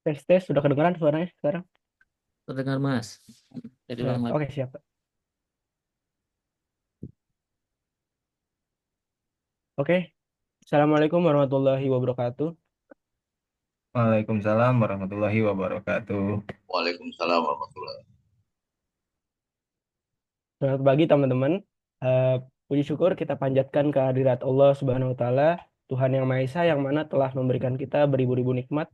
Tes tes sudah kedengaran suaranya sekarang? Terdengar Mas. Jadi Siap. ulang lagi. Oke, siap. Oke. Assalamualaikum warahmatullahi wabarakatuh. Waalaikumsalam warahmatullahi wabarakatuh. Waalaikumsalam warahmatullahi. Selamat pagi teman-teman. Eh, Puji syukur kita panjatkan kehadirat Allah Subhanahu wa taala, Tuhan yang Maha Esa yang mana telah memberikan kita beribu-ribu nikmat,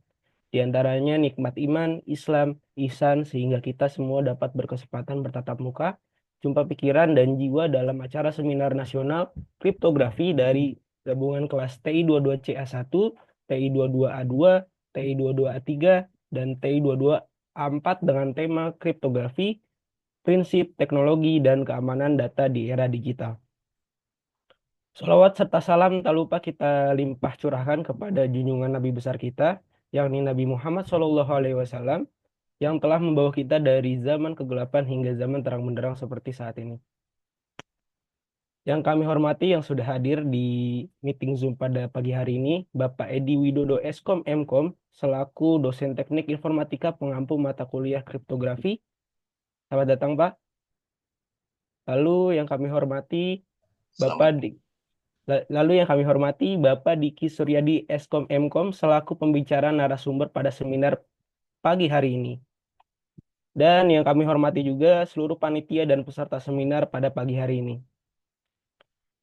di antaranya nikmat iman, Islam, ihsan sehingga kita semua dapat berkesempatan bertatap muka, jumpa pikiran dan jiwa dalam acara seminar nasional kriptografi dari gabungan kelas TI 22CA1, TI 22A2, TI 22A3, dan TI 22A4 dengan tema kriptografi, prinsip, teknologi, dan keamanan data di era digital. Salawat serta salam tak lupa kita limpah curahkan kepada junjungan Nabi besar kita, yakni Nabi Muhammad SAW, yang telah membawa kita dari zaman kegelapan hingga zaman terang benderang seperti saat ini. Yang kami hormati yang sudah hadir di meeting Zoom pada pagi hari ini, Bapak Edi Widodo Eskom Mkom, selaku dosen teknik informatika pengampu mata kuliah kriptografi. Selamat datang, Pak. Lalu yang kami hormati Bapak Selamat. Di Lalu yang kami hormati Bapak Diki Suryadi Eskom Mkom selaku pembicara narasumber pada seminar pagi hari ini. Dan yang kami hormati juga seluruh panitia dan peserta seminar pada pagi hari ini.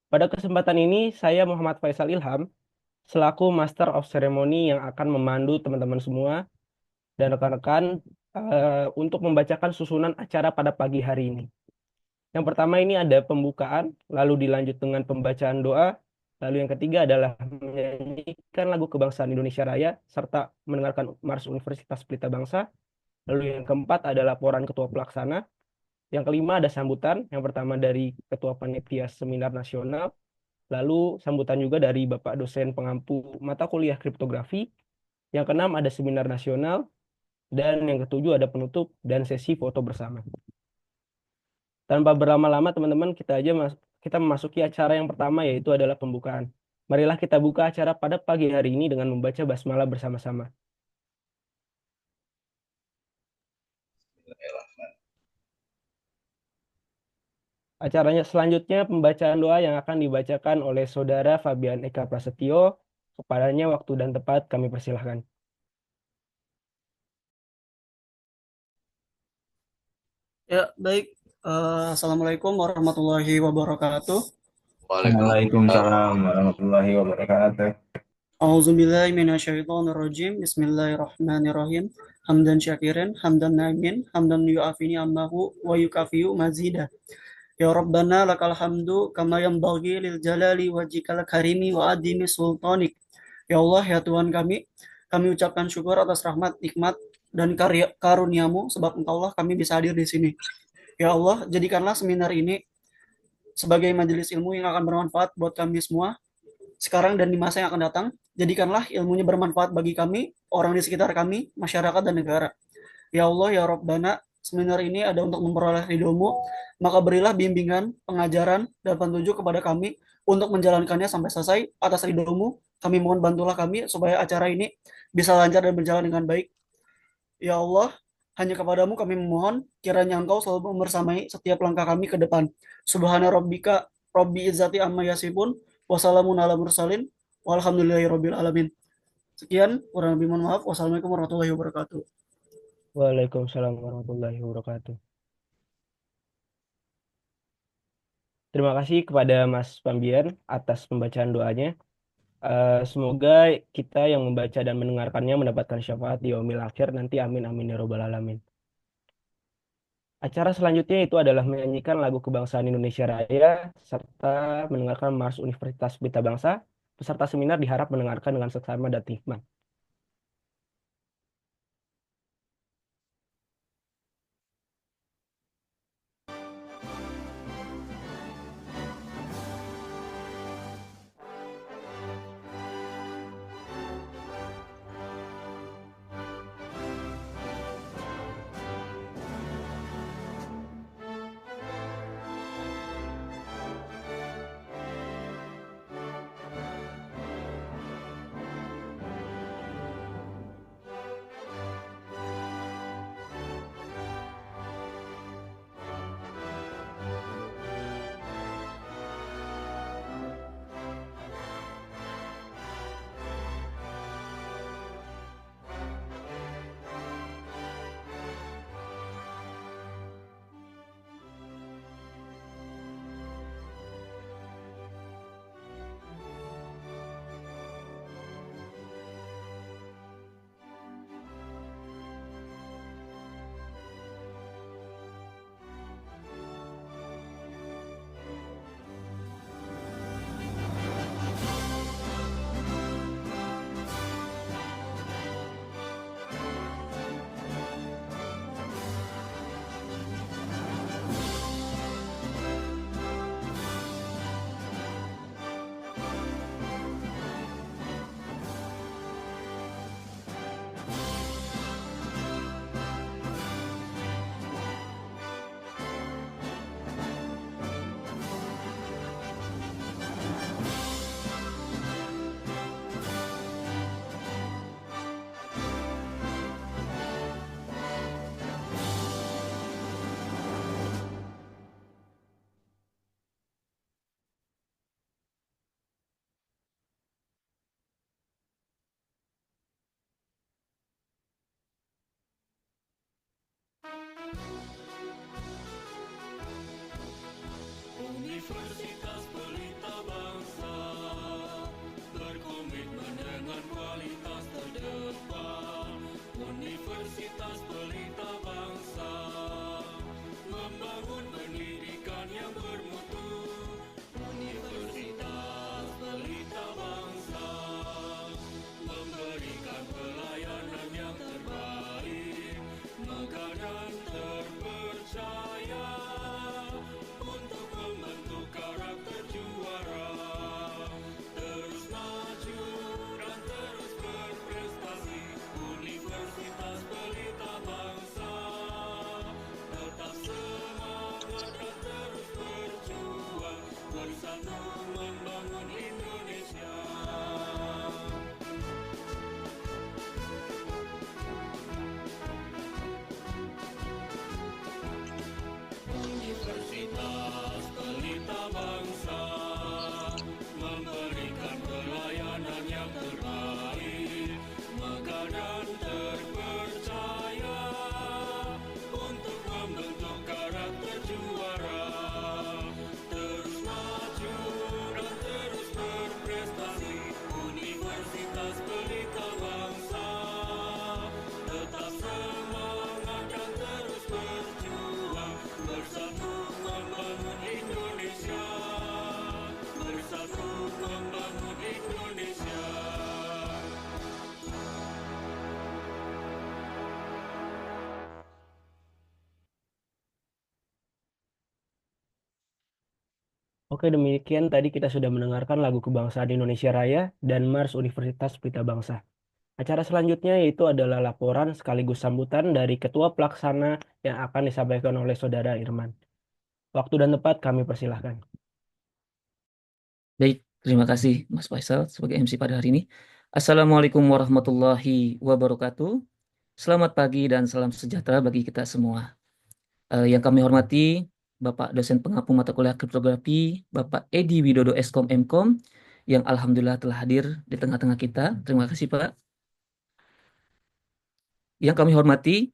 Pada kesempatan ini saya Muhammad Faisal Ilham selaku Master of Ceremony yang akan memandu teman-teman semua dan rekan-rekan untuk membacakan susunan acara pada pagi hari ini. Yang pertama ini ada pembukaan, lalu dilanjut dengan pembacaan doa, lalu yang ketiga adalah menyanyikan lagu kebangsaan Indonesia Raya, serta mendengarkan Mars Universitas Pelita Bangsa. Lalu yang keempat adalah laporan Ketua Pelaksana. Yang kelima ada sambutan, yang pertama dari Ketua Panitia Seminar Nasional, lalu sambutan juga dari Bapak dosen pengampu mata kuliah kriptografi. Yang keenam ada seminar nasional, dan yang ketujuh ada penutup dan sesi foto bersama. Tanpa berlama-lama teman-teman, kita memasuki acara yang pertama yaitu adalah pembukaan. Marilah kita buka acara pada pagi hari ini dengan membaca basmalah bersama-sama. Acaranya selanjutnya pembacaan doa yang akan dibacakan oleh Saudara Fabian Eka Prasetyo. Kepadanya waktu dan tempat kami persilahkan. Ya, baik. Assalamualaikum warahmatullahi wabarakatuh. Waalaikumsalam. Waalaikumsalam warahmatullahi wabarakatuh. Auzubillahi minasyaitonirrajim. Bismillahirrahmanirrahim. Hamdan syakirin, hamdan naimin, hamdan yu'afini ammahu wa yukafiyu mazidah. Ya Rabbana lakal hamdu kama yanbaghi lil jalali wajhikal karimi wa adimi sultanik. Ya Allah, ya Tuhan kami ucapkan syukur atas rahmat, nikmat, dan karuniamu sebab Engkau Allah kami bisa hadir di sini. Ya Allah, jadikanlah seminar ini sebagai majelis ilmu yang akan bermanfaat buat kami semua sekarang dan di masa yang akan datang. Jadikanlah ilmunya bermanfaat bagi kami, orang di sekitar kami, masyarakat dan negara. Ya Allah, ya Rabbana, seminar ini ada untuk memperoleh ridhomu, maka berilah bimbingan, pengajaran, dan petunjuk kepada kami untuk menjalankannya sampai selesai atas ridhomu. Kami mohon bantulah kami supaya acara ini bisa lancar dan berjalan dengan baik. Ya Allah, hanya kepadamu kami memohon, kiranya Engkau selalu membersamai setiap langkah kami ke depan. Subhana rabbika rabbi izzati amma yasifun, wassalamun ala mursalin, walhamdulillahi rabbil alamin. Sekian, kurang lebih mohon maaf. Wassalamualaikum warahmatullahi wabarakatuh. Waalaikumsalam warahmatullahi wabarakatuh. Terima kasih kepada Mas Pambian atas pembacaan doanya. Semoga kita yang membaca dan mendengarkannya mendapatkan syafaat di yaumil akhir nanti, amin amin ya robbal alamin. Acara selanjutnya itu adalah menyanyikan lagu kebangsaan Indonesia Raya serta mendengarkan Mars Universitas Pelita Bangsa. Peserta seminar diharap mendengarkan dengan seksama dan hikmat. Universitas Pelita Bangsa berkomitmen dengan kualitas terdepan. Universitas Pelita Bangsa membangun pendidikan yang bermutu. Universitas Pelita Bangsa memberikan pelayanan yang terbaik, megah dan terpercaya untuk membentuk karakter juara. Terus maju dan terus berprestasi. Universitas Pelita Bangsa tetap semangat dan terus berjuang, bersatu membangun Indonesia. Universitas Pelita Bangsa memberikan pelayanan yang terbaik, megah dan terpercaya untuk membentuk karakter juara. Terus maju dan terus berprestasi. Universitas Pelita Bangsa tetap semangat dan terus berjuang, bersatu membangun Indonesia. Bersatu membangun Indonesia. Oke, demikian tadi kita sudah mendengarkan lagu Kebangsaan Indonesia Raya dan Mars Universitas Pelita Bangsa. Acara selanjutnya yaitu adalah laporan sekaligus sambutan dari Ketua Pelaksana yang akan disampaikan oleh Saudara Irman. Waktu dan tempat kami persilahkan. Baik, terima kasih Mas Faisal sebagai MC pada hari ini. Assalamualaikum warahmatullahi wabarakatuh. Selamat pagi dan salam sejahtera bagi kita semua. Yang kami hormati Bapak dosen pengampu mata kuliah kriptografi, Bapak Edi Widodo Eskom Mkom, yang alhamdulillah telah hadir di tengah-tengah kita. Terima kasih Pak. Yang kami hormati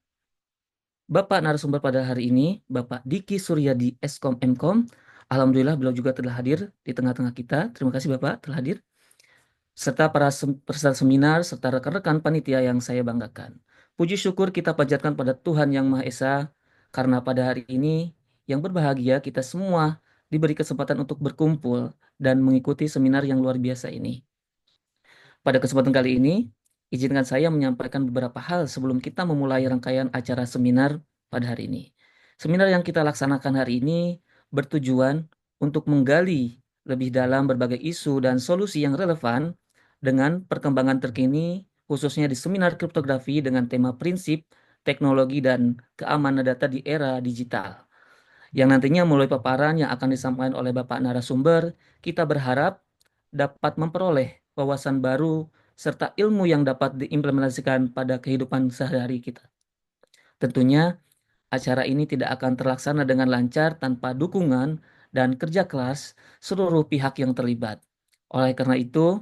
Bapak narasumber pada hari ini, Bapak Diki Suryadi Eskom Mkom. Alhamdulillah beliau juga telah hadir di tengah-tengah kita. Terima kasih Bapak telah hadir. Serta para peserta seminar serta rekan-rekan panitia yang saya banggakan. Puji syukur kita panjatkan pada Tuhan Yang Maha Esa, karena pada hari ini yang berbahagia kita semua diberi kesempatan untuk berkumpul dan mengikuti seminar yang luar biasa ini. Pada kesempatan kali ini, izinkan saya menyampaikan beberapa hal sebelum kita memulai rangkaian acara seminar pada hari ini. Seminar yang kita laksanakan hari ini bertujuan untuk menggali lebih dalam berbagai isu dan solusi yang relevan dengan perkembangan terkini, khususnya di seminar kriptografi dengan tema prinsip, teknologi, dan keamanan data di era digital. Yang nantinya melalui paparan yang akan disampaikan oleh Bapak narasumber, kita berharap dapat memperoleh wawasan baru serta ilmu yang dapat diimplementasikan pada kehidupan sehari-hari kita. Tentunya, acara ini tidak akan terlaksana dengan lancar tanpa dukungan dan kerja keras seluruh pihak yang terlibat. Oleh karena itu,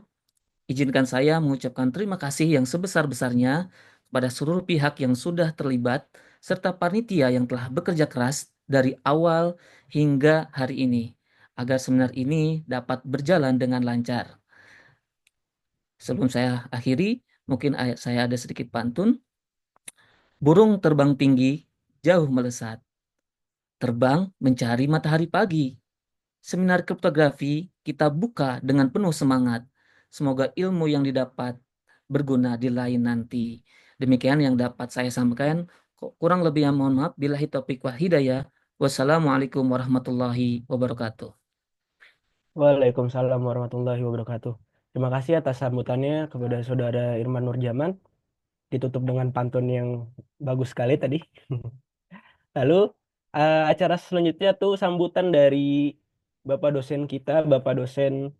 izinkan saya mengucapkan terima kasih yang sebesar-besarnya kepada seluruh pihak yang sudah terlibat serta panitia yang telah bekerja keras dari awal hingga hari ini agar seminar ini dapat berjalan dengan lancar. Sebelum saya akhiri, mungkin saya ada sedikit pantun. Burung terbang tinggi, jauh melesat. Terbang mencari matahari pagi. Seminar kriptografi kita buka dengan penuh semangat. Semoga ilmu yang didapat berguna di lain nanti. Demikian yang dapat saya sampaikan. Kurang lebih yang mohon maaf. Billahi taufiq wal hidayah. Wassalamualaikum warahmatullahi wabarakatuh. Waalaikumsalam warahmatullahi wabarakatuh. Terima kasih atas sambutannya kepada Saudara Irman Nurjaman. Ditutup dengan pantun yang bagus sekali tadi. Lalu acara selanjutnya tuh sambutan dari Bapak dosen kita, Bapak dosen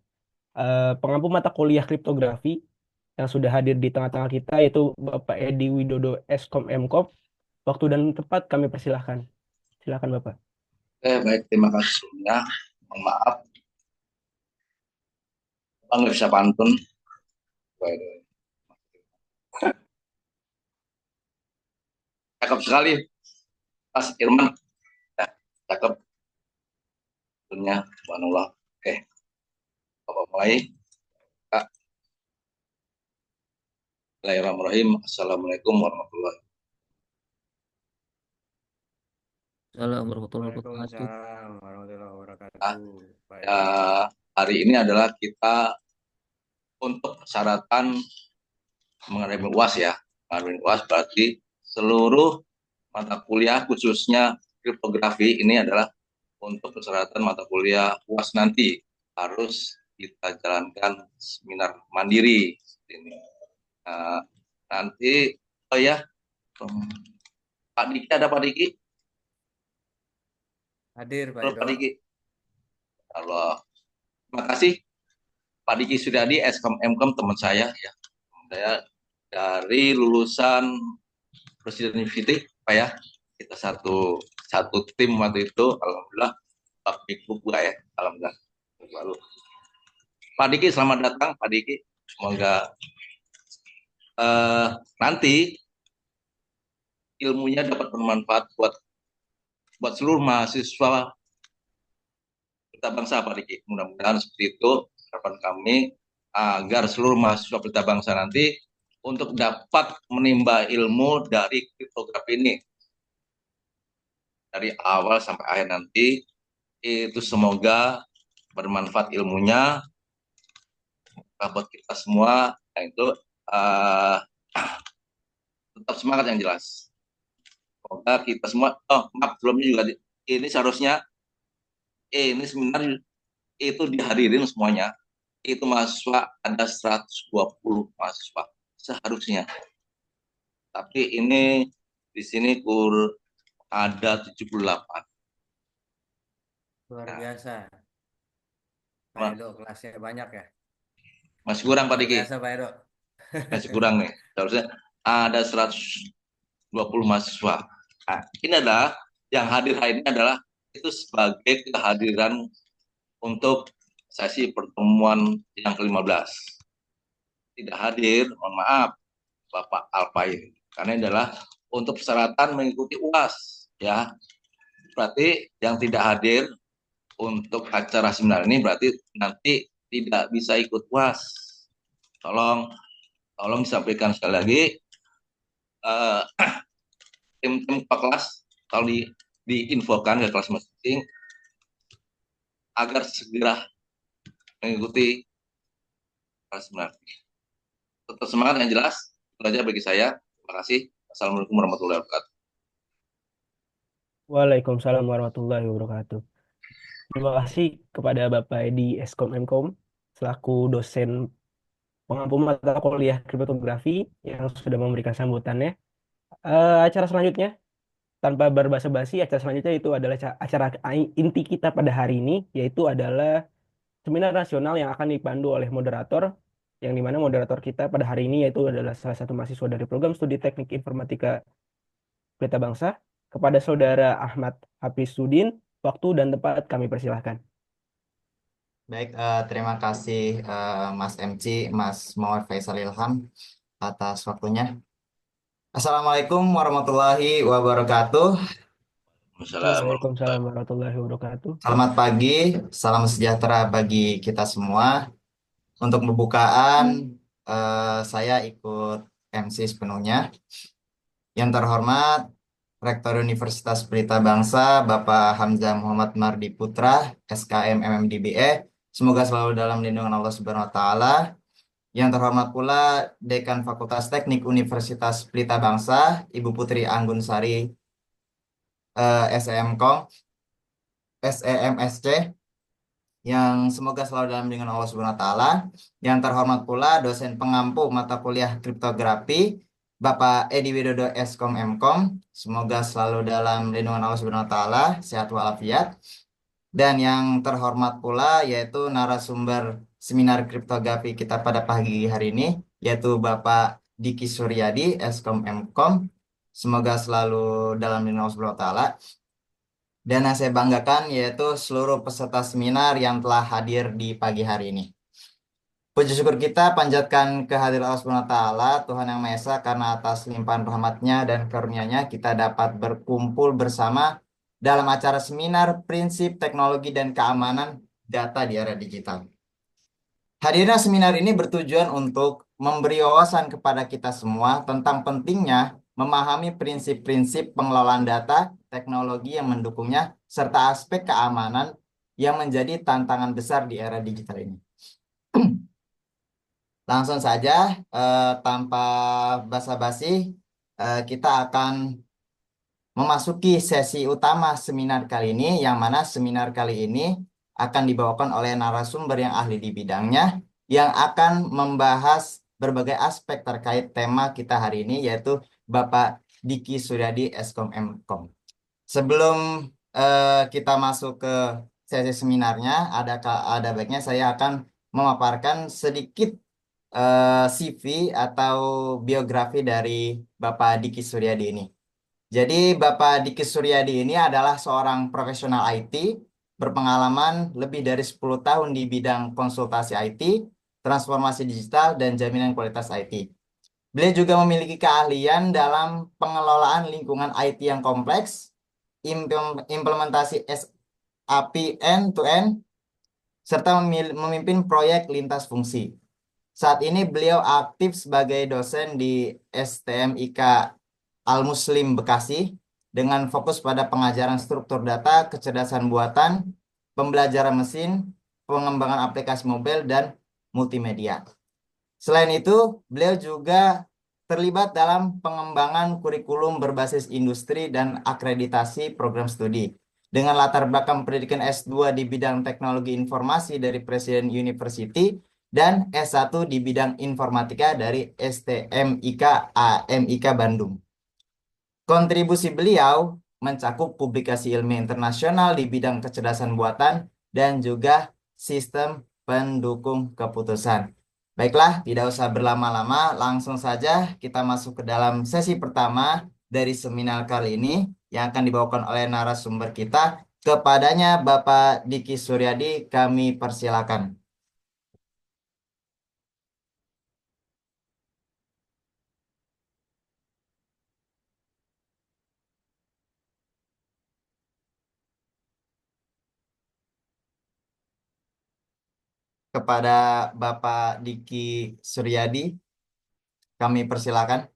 pengampu mata kuliah kriptografi yang sudah hadir di tengah-tengah kita, yaitu Bapak Edi Widodo Eskom Mkom. Waktu dan tempat kami persilahkan. Silakan Bapak. Baik, terima kasih sebelumnya. Mohon maaf, Bang nggak bisa pantun. Cakep sekali. Mas Irman, ya, cakep. Tentunya, subhanallah. Oke, Bapak mulai. Kak. Bismillahirrahmanirrahim. Assalamualaikum warahmatullahi Assalamualaikum warahmatullahi wabarakatuh. Waalaikumsalam warahmatullahi wabarakatuh. wabarakatuh. Baik. Ya, hari ini adalah kita untuk persyaratan mengenai UAS ya. Mengenai UAS berarti seluruh mata kuliah khususnya kriptografi ini adalah untuk persyaratan mata kuliah UAS nanti harus kita jalankan seminar mandiri ini. Nanti oh ya Pak Diki, ada Pak Diki? Hadir Pak Halo Pak Edo. Diki. Halo. Terima kasih Pak Diki Suryadi, Eskom Mkom, teman saya ya. Saya dari lulusan Presiden University, Pak ya. Kita satu tim waktu itu, alhamdulillah Pak Diki ya, alhamdulillah. Lalu Pak Diki, selamat datang Pak Diki. Semoga nanti ilmunya dapat bermanfaat buat seluruh mahasiswa Pelita Bangsa Pak Diki. Mudah-mudahan seperti itu harapan kami agar seluruh mahasiswa Pelita Bangsa nanti untuk dapat menimba ilmu dari kriptografi ini dari awal sampai akhir nanti, itu semoga bermanfaat ilmunya buat kita semua. Nah, itu tetap semangat yang jelas. Semoga kita semua, maaf sebelumnya juga ini seharusnya ini seminar itu dihadirin semuanya. Itu mahasiswa ada 120 mahasiswa seharusnya. Tapi ini di sini ada 78. Luar biasa. Pak Wah. Edo kelasnya banyak ya. Masih kurang Pak Luar Diki. biasa Pak Edo. Masih kurang nih. Seharusnya ada 120 mahasiswa. Nah, ini adalah yang hadir hari ini adalah itu sebagai kehadiran untuk sesi pertemuan yang ke-15. Tidak hadir, mohon maaf, Bapak Alpain. Karena ini adalah untuk persyaratan mengikuti UAS, ya. Berarti yang tidak hadir untuk acara seminar ini berarti nanti tidak bisa ikut UAS. Tolong disampaikan sekali lagi, tim-tim kelas kalau diinfokan ke kelas masing-masing agar segera mengikuti kelas seminar. Tetap semangat yang jelas, itu saja bagi saya. Terima kasih. Assalamualaikum warahmatullahi wabarakatuh. Waalaikumsalam warahmatullahi wabarakatuh. Terima kasih kepada Bapak Edi Eskom Mkom selaku dosen pengampu mata kuliah kriptografi yang sudah memberikan sambutannya. Acara selanjutnya, tanpa berbasa-basi, acara selanjutnya itu adalah acara inti kita pada hari ini, yaitu adalah seminar nasional yang akan dipandu oleh moderator, yang dimana moderator kita pada hari ini yaitu adalah salah satu mahasiswa dari program studi teknik informatika Pelita Bangsa. Kepada saudara Ahmad Hafizudin, waktu dan tempat kami persilahkan. Baik, terima kasih Mas MC, Mas Muhammad Faisal Ilham atas waktunya. Assalamualaikum warahmatullahi wabarakatuh. Waalaikumsalam warahmatullahi wabarakatuh. Selamat pagi, salam sejahtera bagi kita semua. Untuk pembukaan, saya ikut MC sepenuhnya. Yang terhormat, Rektor Universitas Pelita Bangsa, Bapak Hamzah Muhammad Mardi Putra, SKM MMDBE. Semoga selalu dalam lindungan Allah Subhanahu wa Ta'ala. Yang terhormat pula Dekan Fakultas Teknik Universitas Pelita Bangsa, Ibu Putri Anggun Sari, SEMSC, yang semoga selalu dalam lindungan Allah Subhanahu wa Ta'ala. Yang terhormat pula dosen pengampu mata kuliah kriptografi, Bapak Edi Widodo Eskom Mkom, semoga selalu dalam lindungan Allah Subhanahu wa Ta'ala, sehat walafiat. Dan yang terhormat pula yaitu narasumber seminar kriptografi kita pada pagi hari ini, yaitu Bapak Diki Suryadi Eskom Mkom, semoga selalu dalam lindungan Allah Subhanahu wa Ta'ala. Dan yang saya banggakan yaitu seluruh peserta seminar yang telah hadir di pagi hari ini. Puji syukur kita panjatkan kehadiran Allah Subhanahu wa Ta'ala, Tuhan Yang Maha Esa, karena atas limpahan rahmatnya dan karunia-Nya kita dapat berkumpul bersama dalam acara seminar prinsip teknologi dan keamanan data di era digital. Hadirnya seminar ini bertujuan untuk memberi wawasan kepada kita semua tentang pentingnya memahami prinsip-prinsip pengelolaan data, teknologi yang mendukungnya, serta aspek keamanan yang menjadi tantangan besar di era digital ini. Langsung saja, tanpa basa-basi, kita akan memasuki sesi utama seminar kali ini, yang mana seminar kali ini akan dibawakan oleh narasumber yang ahli di bidangnya, yang akan membahas berbagai aspek terkait tema kita hari ini, yaitu Bapak Diki Suryadi, Eskom Mkom. Sebelum kita masuk ke sesi seminarnya, ada baiknya saya akan memaparkan sedikit CV atau biografi dari Bapak Diki Suryadi ini. Jadi Bapak Diki Suryadi ini adalah seorang profesional IT, berpengalaman lebih dari 10 tahun di bidang konsultasi IT, transformasi digital, dan jaminan kualitas IT. Beliau juga memiliki keahlian dalam pengelolaan lingkungan IT yang kompleks, implementasi SAP end-to-end, serta memimpin proyek lintas fungsi. Saat ini beliau aktif sebagai dosen di STMIK Al-Muslim Bekasi dengan fokus pada pengajaran struktur data, kecerdasan buatan, pembelajaran mesin, pengembangan aplikasi mobile, dan multimedia. Selain itu, beliau juga terlibat dalam pengembangan kurikulum berbasis industri dan akreditasi program studi. Dengan latar belakang pendidikan S2 di bidang teknologi informasi dari Presiden University dan S1 di bidang informatika dari STMIK AMIK Bandung. Kontribusi beliau mencakup publikasi ilmiah internasional di bidang kecerdasan buatan dan juga sistem pendukung keputusan. Baiklah, tidak usah berlama-lama, langsung saja kita masuk ke dalam sesi pertama dari seminar kali ini yang akan dibawakan oleh narasumber kita. Kepadanya Bapak Diki Suryadi, kami persilakan. Kepada Bapak Diki Suryadi, kami persilakan.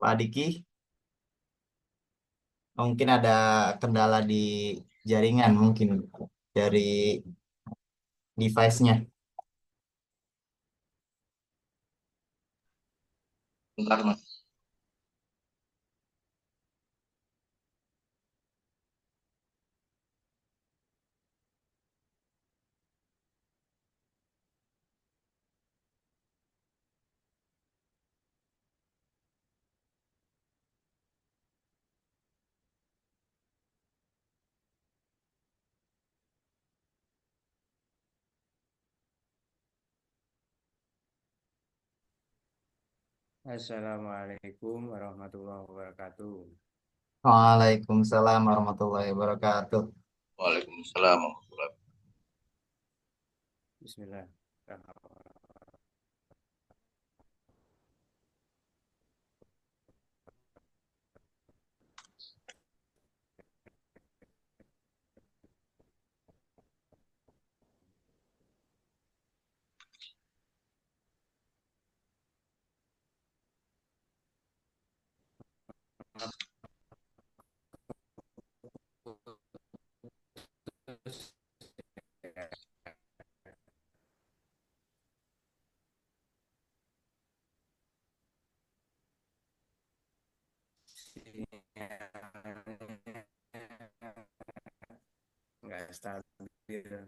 Pak Diki, mungkin ada kendala di jaringan mungkin dari device-nya. Bentar, Mas. Assalamualaikum warahmatullahi wabarakatuh. Waalaikumsalam warahmatullahi wabarakatuh. Waalaikumsalam warahmatullahi wabarakatuh. Bismillah. nggak stabil.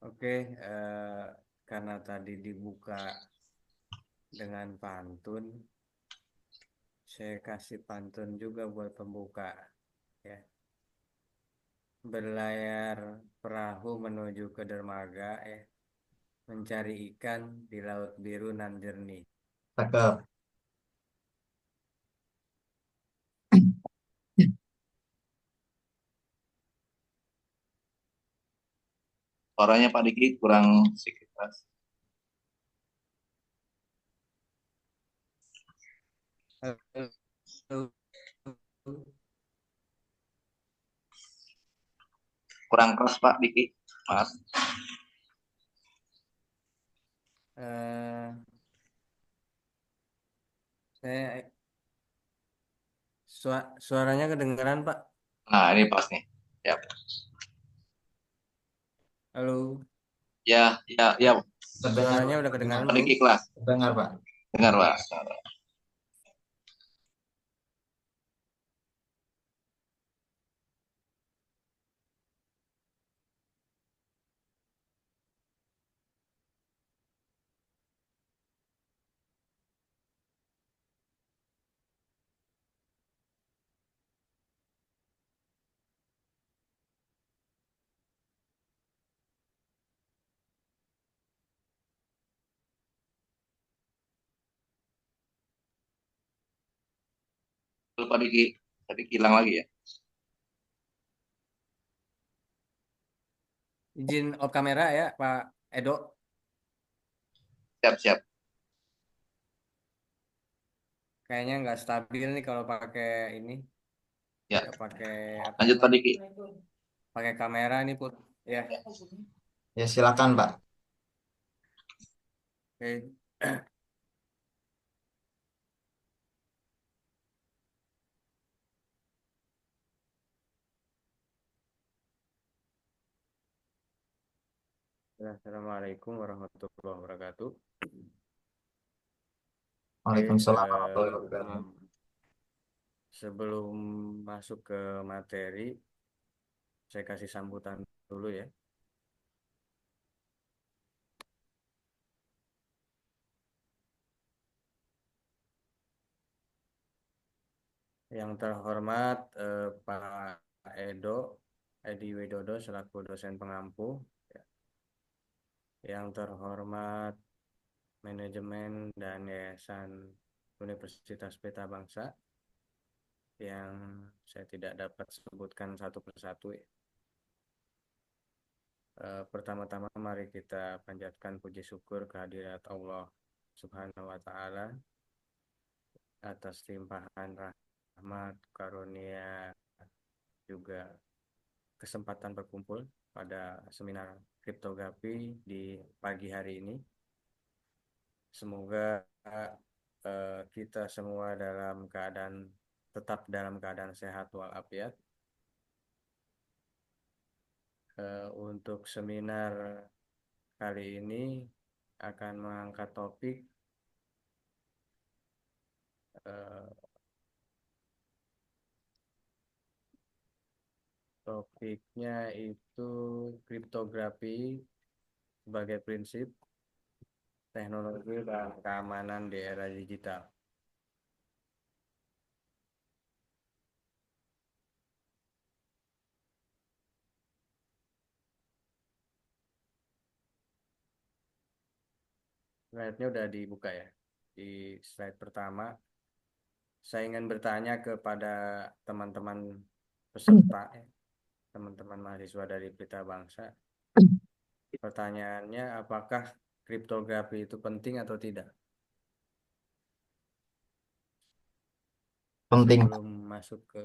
Oke, karena tadi dibuka dengan pantun, saya kasih pantun juga buat pembuka ya. Berlayar perahu menuju ke dermaga ya, mencari ikan di laut biru nan jernih. Cakep. Suaranya Pak Diki kurang sedikit keras. Kurang keras Pak Diki. Maaf. Eh, saya suaranya kedengeran Pak. Nah, ini pas nih. Ya, Halo, ya. Terdengar, suaranya udah kedengaran Pak belum? Diki kelas. terdengar Pak. Dengar, Pak. Lalu Pak Diki, tadi hilang lagi ya. Izin off kamera ya Pak Edo. Siap. Kayaknya nggak stabil nih kalau pakai ini, Ya, nggak pakai apa lanjut Pak namanya? Diki. Pakai kamera nih Put. Ya, Ya silakan Pak. oke. Assalamualaikum warahmatullahi wabarakatuh. Oke, Waalaikumsalam warahmatullahi wabarakatuh. sebelum masuk ke materi, saya kasih sambutan dulu ya. Yang terhormat Pak Edi Widodo selaku dosen pengampu. Ya. Yang terhormat manajemen dan yayasan Universitas Peta Bangsa yang saya tidak dapat sebutkan satu persatu. Ya. Pertama-tama mari kita panjatkan puji syukur kehadirat Allah Subhanahu wa Ta'ala atas limpahan rahmat, karunia, juga kesempatan berkumpul pada seminar kriptografi di pagi hari ini. Semoga kita semua tetap dalam keadaan sehat walafiat. Untuk seminar kali ini akan mengangkat topik topiknya itu kriptografi sebagai prinsip teknologi dan keamanan di era digital. Slide-nya udah dibuka ya. Di slide pertama, saya ingin bertanya kepada teman-teman peserta, teman-teman mahasiswa dari Pelita Bangsa. Pertanyaannya, apakah kriptografi itu penting atau tidak? Penting. Sebelum masuk ke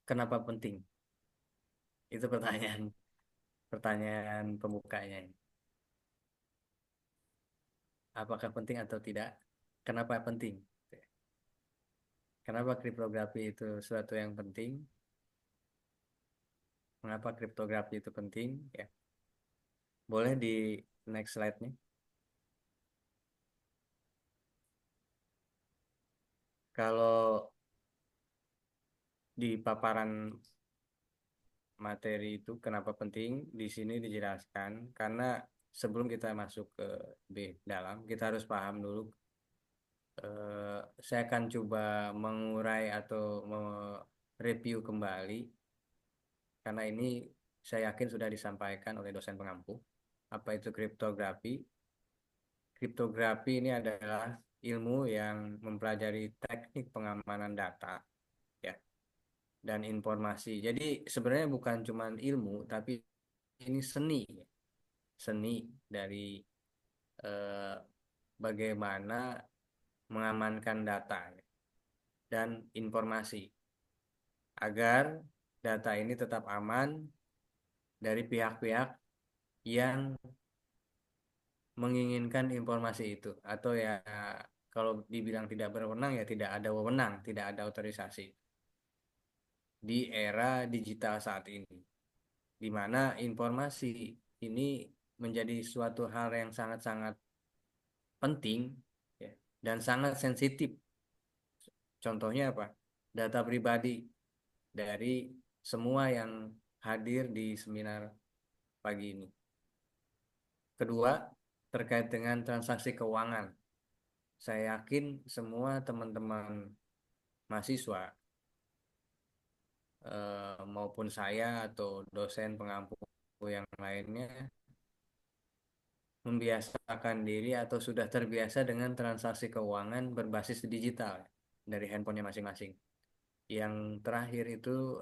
kenapa penting? Itu pertanyaan pembukanya. Apakah penting atau tidak? kenapa penting? Kenapa kriptografi itu suatu yang penting? Mengapa kriptografi itu penting? Ya, boleh di next slide-nya. Kalau di paparan materi itu kenapa penting, di sini dijelaskan karena sebelum kita masuk ke dalam, kita harus paham dulu. Saya akan coba mengurai atau mereview kembali karena ini saya yakin sudah disampaikan oleh dosen pengampu. Apa itu kriptografi? Kriptografi ini adalah ilmu yang mempelajari teknik pengamanan data, ya, dan informasi. Jadi sebenarnya bukan cuma ilmu, tapi ini seni, seni dari eh, bagaimana mengamankan data dan informasi agar data ini tetap aman dari pihak-pihak yang menginginkan informasi itu, atau ya kalau dibilang tidak berwenang ya tidak ada wewenang, tidak ada otorisasi di era digital saat ini, di mana informasi ini menjadi suatu hal yang sangat-sangat penting, ya, dan sangat sensitif. Contohnya apa? Data pribadi dari semua yang hadir di seminar pagi ini. Kedua, terkait dengan transaksi keuangan. Saya yakin semua teman-teman mahasiswa maupun saya atau dosen pengampu yang lainnya membiasakan diri atau sudah terbiasa dengan transaksi keuangan berbasis digital dari handphonenya masing-masing. Yang terakhir itu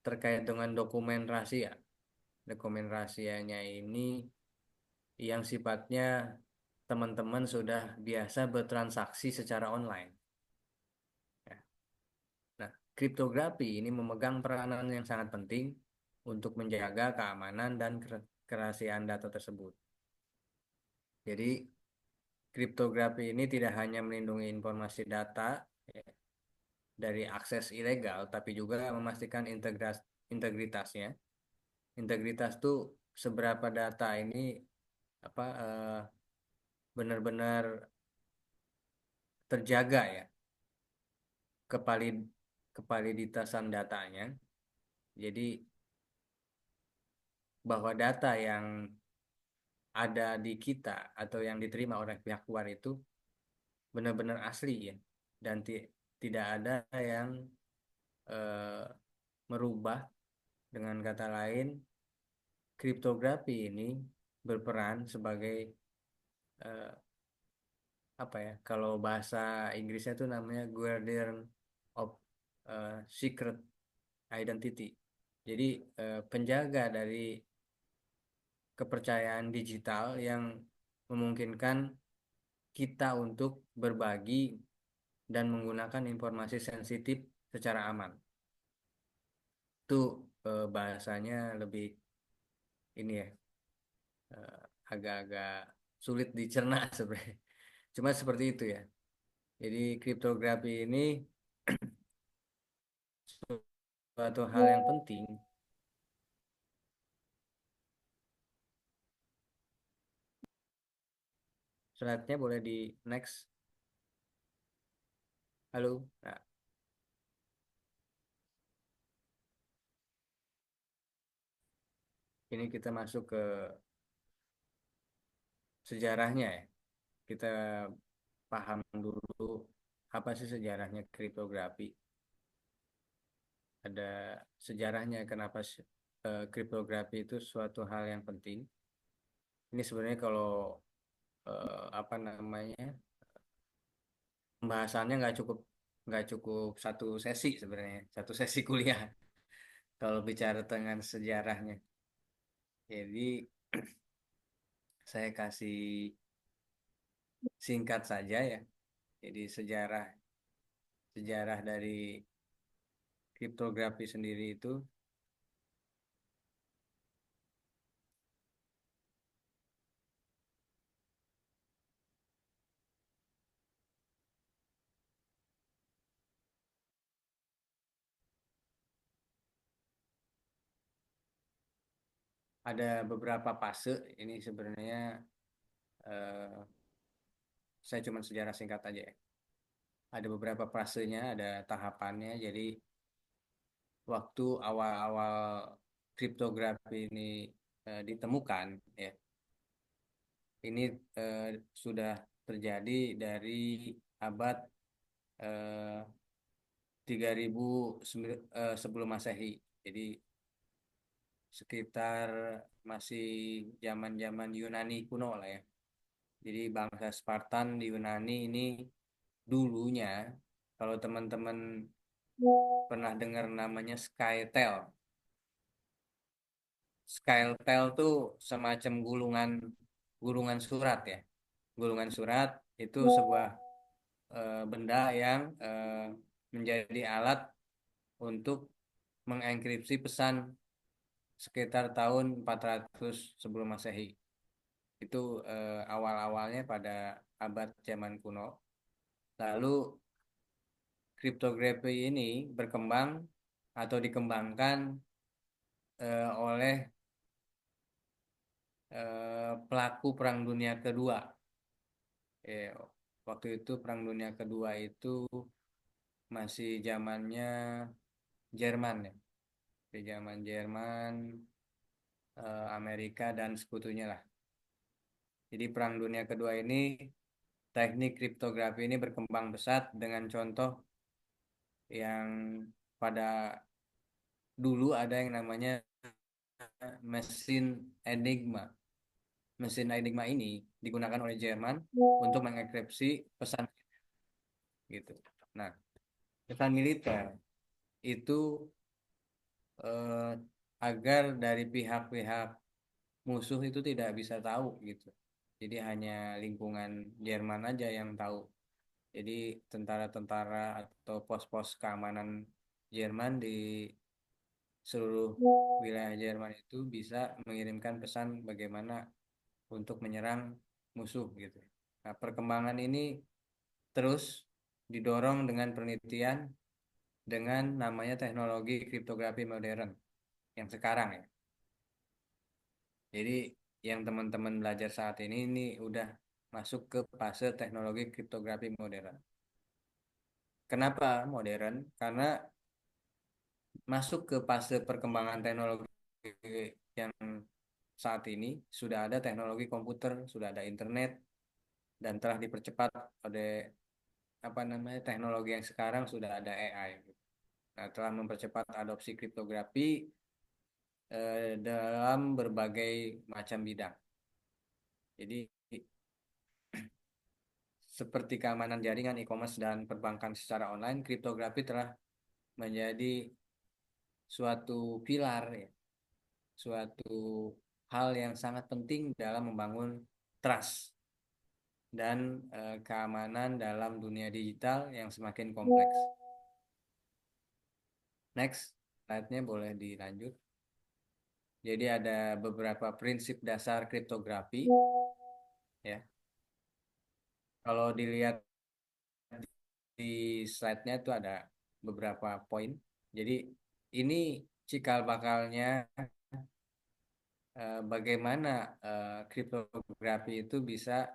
terkait dengan dokumen rahasia. Dokumen rahasianya ini yang sifatnya teman-teman sudah biasa bertransaksi secara online. Ya. Nah, kriptografi ini memegang peranan yang sangat penting untuk menjaga keamanan dan kerahasiaan data tersebut. Jadi, kriptografi ini tidak hanya melindungi informasi data, ya, dari akses ilegal, tapi juga memastikan integritasnya. Integritas tuh seberapa data ini apa benar-benar terjaga, ya, kepalid kepaliditasan datanya. Jadi bahwa data yang ada di kita atau yang diterima oleh pihak luar itu benar-benar asli, ya, dan tidak ada yang eh, merubah. Dengan kata lain, kriptografi ini berperan sebagai eh, apa ya? Kalau bahasa Inggrisnya itu namanya guardian of secret identity. Jadi penjaga dari kepercayaan digital yang memungkinkan kita untuk berbagi dan menggunakan informasi sensitif secara aman. Itu bahasanya lebih ini ya, eh, agak-agak sulit dicerna sebenarnya. Cuma seperti itu ya. Jadi kriptografi ini suatu hal yang penting. Slide-nya boleh di next. Halo. Nah, ini kita masuk ke sejarahnya ya. Kita paham dulu apa sih sejarahnya kriptografi. Ada sejarahnya kenapa kriptografi itu suatu hal yang penting. Ini sebenarnya kalau apa namanya, pembahasannya nggak cukup satu sesi sebenarnya, satu sesi kuliah kalau bicara dengan sejarahnya. Jadi saya kasih singkat saja ya. Jadi sejarah sejarah dari kriptografi sendiri itu ada beberapa fase. Ini sebenarnya eh, saya cuma sejarah singkat aja ya. Ada beberapa fasenya, ada tahapannya. Jadi waktu awal-awal kriptografi ini ditemukan, ya, ini sudah terjadi dari abad eh, 3000 sebelum Masehi. Jadi sekitar masih zaman-zaman Yunani kuno lah ya. Jadi bangsa Spartan di Yunani ini dulunya, kalau teman-teman pernah dengar namanya Skytel. Skytel tuh semacam gulungan gulungan surat ya. Gulungan surat itu sebuah benda yang menjadi alat untuk mengenkripsi pesan sekitar tahun 400 sebelum Masehi. Itu awal-awalnya pada abad zaman kuno. Lalu kriptografi ini berkembang atau dikembangkan oleh pelaku Perang Dunia Kedua. Waktu itu Perang Dunia Kedua itu masih zamannya Jerman ya. Di zaman Jerman, Amerika dan sekutunya lah. Jadi Perang Dunia Kedua ini teknik kriptografi ini berkembang pesat dengan contoh yang pada dulu ada yang namanya mesin Enigma. Mesin Enigma ini digunakan oleh Jerman untuk mengenkripsi pesan gitu. Nah, pesan militer itu eh, agar dari pihak-pihak musuh itu tidak bisa tahu gitu. Jadi hanya lingkungan Jerman aja yang tahu. Jadi tentara-tentara atau pos-pos keamanan Jerman di seluruh wilayah Jerman itu bisa mengirimkan pesan bagaimana untuk menyerang musuh gitu. Nah, perkembangan ini terus didorong dengan penelitian dengan namanya teknologi kriptografi modern yang sekarang ya. Jadi yang teman-teman belajar saat ini udah masuk ke fase teknologi kriptografi modern. Kenapa modern? Karena masuk ke fase perkembangan teknologi yang saat ini sudah ada teknologi komputer, sudah ada internet, dan telah dipercepat oleh apa namanya teknologi yang sekarang sudah ada AI. Nah, telah mempercepat adopsi kriptografi dalam berbagai macam bidang. Jadi seperti keamanan jaringan, e-commerce, dan perbankan secara online, kriptografi telah menjadi suatu pilar, ya, suatu hal yang sangat penting dalam membangun trust dan keamanan dalam dunia digital yang semakin kompleks. Next, slide-nya boleh dilanjut. Jadi ada beberapa prinsip dasar kriptografi, ya. Kalau dilihat di slide-nya itu ada beberapa poin. Jadi ini cikal bakalnya bagaimana kriptografi itu bisa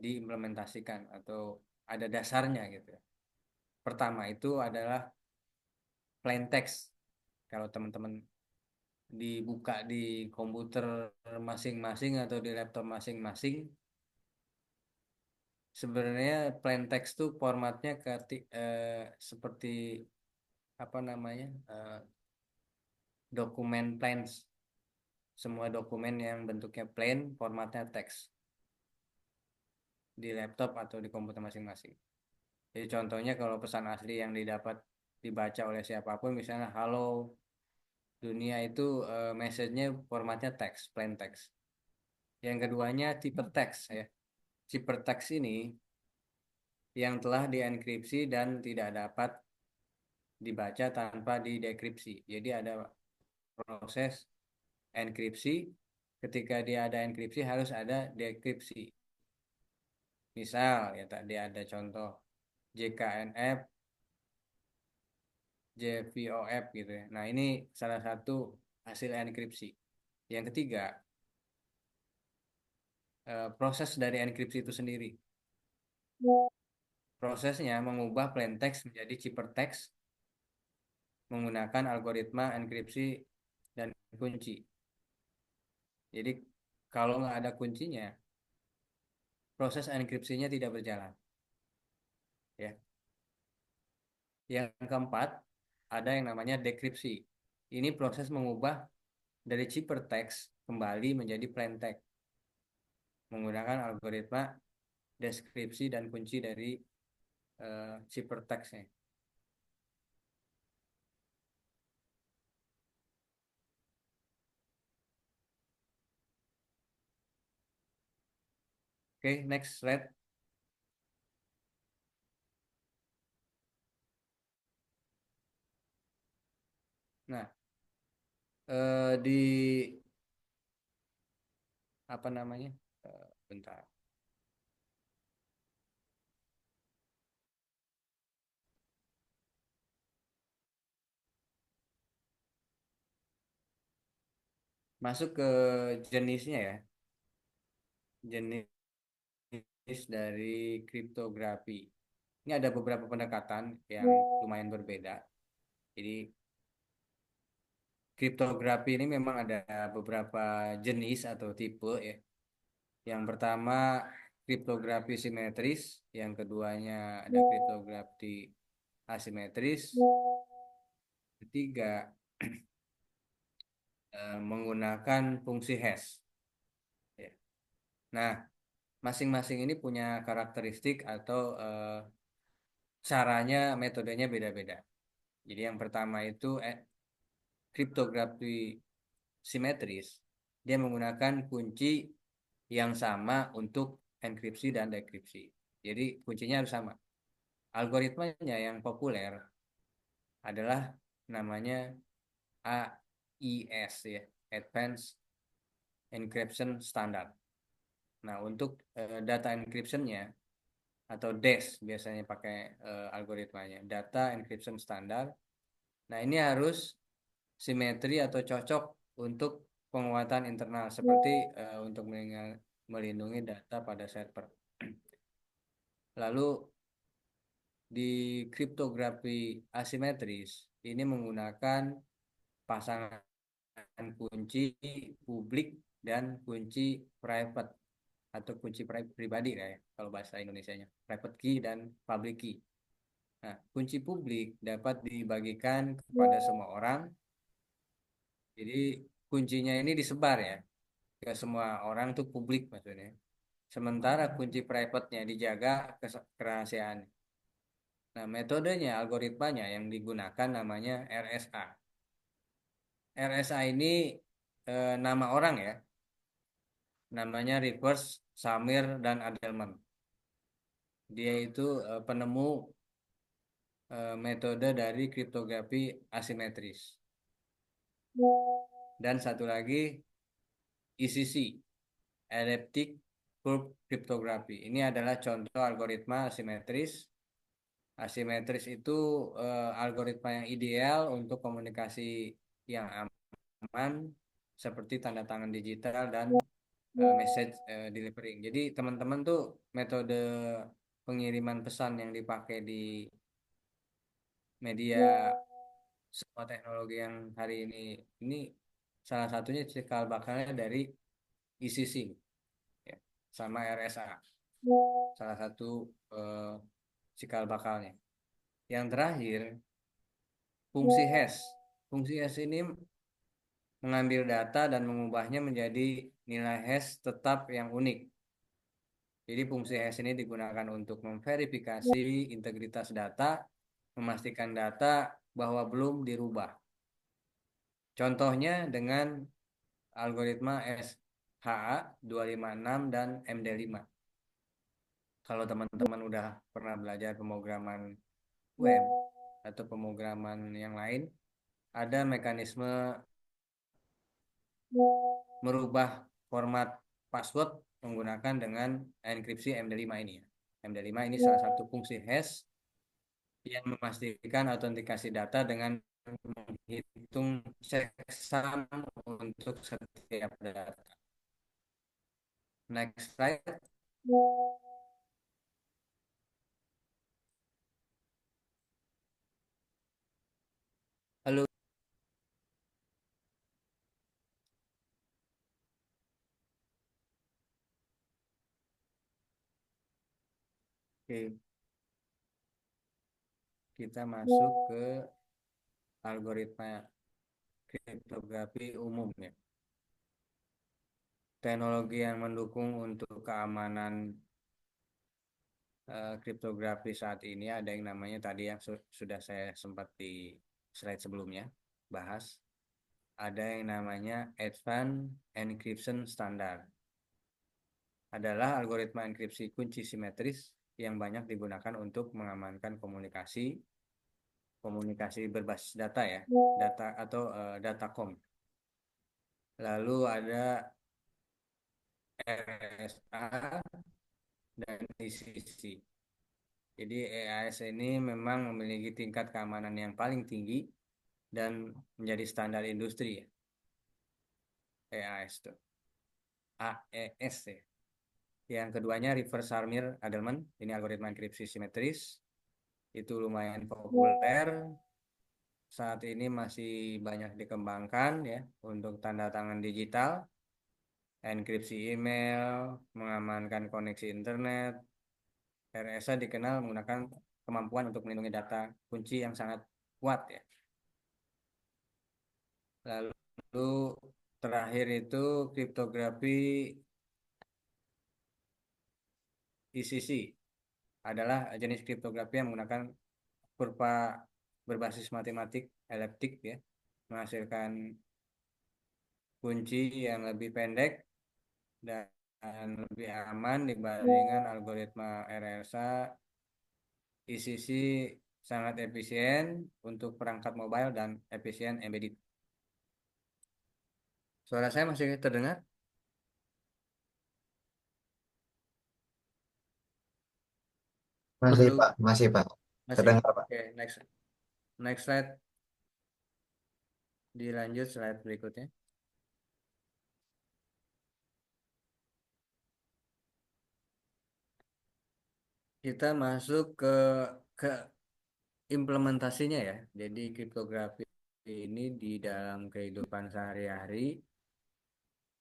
diimplementasikan atau ada dasarnya gitu ya. Pertama itu adalah plain text. Kalau teman-teman dibuka di komputer masing-masing atau di laptop masing-masing, sebenarnya plain text tuh formatnya seperti apa namanya dokumen plain, semua dokumen yang bentuknya plain formatnya teks di laptop atau di komputer masing-masing. Jadi contohnya kalau pesan asli yang didapat dibaca oleh siapapun, misalnya halo dunia, itu message-nya formatnya teks, plain text. Yang keduanya ciphertext ya. Ciphertext ini yang telah dienkripsi dan tidak dapat dibaca tanpa didekripsi. Jadi ada proses enkripsi. Ketika dia ada enkripsi harus ada dekripsi. Misal ya tadi ada contoh JKNF, JVOF gitu ya. Nah, ini salah satu hasil enkripsi. Yang ketiga, proses dari enkripsi itu sendiri. Prosesnya mengubah plain text menjadi ciphertext menggunakan algoritma enkripsi dan kunci. Jadi kalau nggak ada kuncinya, proses enkripsinya tidak berjalan. Ya. Yang keempat, ada yang namanya dekripsi. Ini proses mengubah dari ciphertext kembali menjadi plain text menggunakan algoritma deskripsi dan kunci dari ciphertextnya. Oke, next slide. Nah, di apa namanya? Bentar. Masuk ke jenisnya ya. Jenis dari kriptografi. Ini ada beberapa pendekatan yang lumayan berbeda. Jadi kriptografi ini memang ada beberapa jenis atau tipe ya. Yang pertama kriptografi simetris, yang keduanya ada kriptografi asimetris, ketiga menggunakan fungsi hash. Ya. Nah, masing-masing ini punya karakteristik atau caranya, metodenya beda-beda. Jadi yang pertama itu kriptografi simetris. Dia menggunakan kunci yang sama untuk enkripsi dan dekripsi. Jadi kuncinya harus sama. Algoritmanya yang populer adalah namanya AES ya, Advanced Encryption Standard. Nah, untuk data encryptionnya atau DES biasanya pakai algoritmanya, Data Encryption Standard. Nah, ini harus simetri atau cocok untuk penguatan internal seperti untuk melindungi data pada server. Lalu di kriptografi asimetris ini menggunakan pasangan kunci publik dan kunci private atau kunci pribadi ya kalau bahasa Indonesianya, private key dan public key. Nah, kunci publik dapat dibagikan kepada semua orang. Jadi kuncinya ini disebar ya ke semua orang tuh publik maksudnya. Sementara kunci private-nya dijaga kerahasiaan. Nah, metodenya, algoritmanya yang digunakan namanya RSA. RSA ini nama orang ya, namanya Reverse Samir dan Adelman. Dia itu penemu metode dari kriptografi asimetris. Dan satu lagi ECC, Elliptic Curve Cryptography. Ini adalah contoh algoritma asimetris. Asimetris itu algoritma yang ideal untuk komunikasi yang aman seperti tanda tangan digital dan message delivering. Jadi teman-teman tuh metode pengiriman pesan yang dipakai di media semua teknologi yang hari ini salah satunya cikal bakalnya dari ECC ya, sama RSA. Salah satu cikal bakalnya. Yang terakhir fungsi hash. Fungsi hash ini mengambil data dan mengubahnya menjadi nilai hash tetap yang unik. Jadi fungsi hash ini digunakan untuk memverifikasi integritas data, memastikan data bahwa belum dirubah. Contohnya dengan algoritma SHA 256 dan MD5. Kalau teman-teman udah pernah belajar pemrograman web atau pemrograman yang lain, ada mekanisme merubah format password menggunakan dengan enkripsi MD5 ini ya. MD5 ini salah satu fungsi hash yang memastikan autentikasi data dengan menghitung checksum untuk setiap data. Next slide. Lalu oke, kita masuk ke algoritma kriptografi umum ya. Teknologi yang mendukung untuk keamanan kriptografi saat ini ada yang namanya tadi yang sudah saya sempat di slide sebelumnya bahas. Ada yang namanya Advanced Encryption Standard. Adalah algoritma enkripsi kunci simetris yang banyak digunakan untuk mengamankan komunikasi berbasis data ya, data atau datacom. Lalu ada RSA dan ECC. Jadi EAS ini memang memiliki tingkat keamanan yang paling tinggi dan menjadi standar industri ya. EAS itu. AES ya. Yang keduanya reverse Sharmir Adelman, ini algoritma enkripsi simetris. Itu lumayan populer. Saat ini masih banyak dikembangkan ya untuk tanda tangan digital, enkripsi email, mengamankan koneksi internet. RSA dikenal menggunakan kemampuan untuk melindungi data kunci yang sangat kuat ya. Lalu terakhir itu kriptografi ECC adalah jenis kriptografi yang menggunakan kurva berbasis matematik eliptik ya, menghasilkan kunci yang lebih pendek dan lebih aman dibandingkan algoritma RSA. ECC sangat efisien untuk perangkat mobile dan efisien embedded. Suara saya masih terdengar? Masih Lalu Pak, masih Pak. masih. Terdengar Pak. Oke, next slide. Dilanjut slide berikutnya. Kita masuk ke implementasinya ya. Jadi kriptografi ini di dalam kehidupan sehari-hari,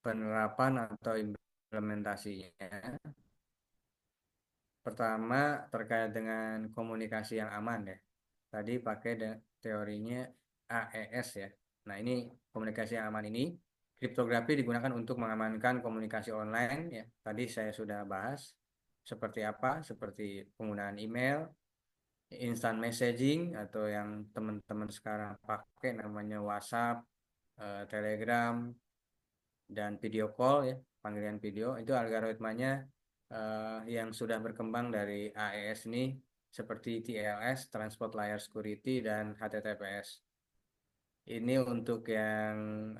penerapan atau implementasinya. Pertama terkait dengan komunikasi yang aman ya. Tadi pakai teorinya AES ya. Nah ini komunikasi yang aman ini, kriptografi digunakan untuk mengamankan komunikasi online ya. Tadi saya sudah bahas seperti apa, seperti penggunaan email, instant messaging atau yang teman-teman sekarang pakai namanya WhatsApp, Telegram, dan video call ya, panggilan video. Itu algoritmanya yang sudah berkembang dari AES ini seperti TLS, Transport Layer Security, dan HTTPS. Ini untuk yang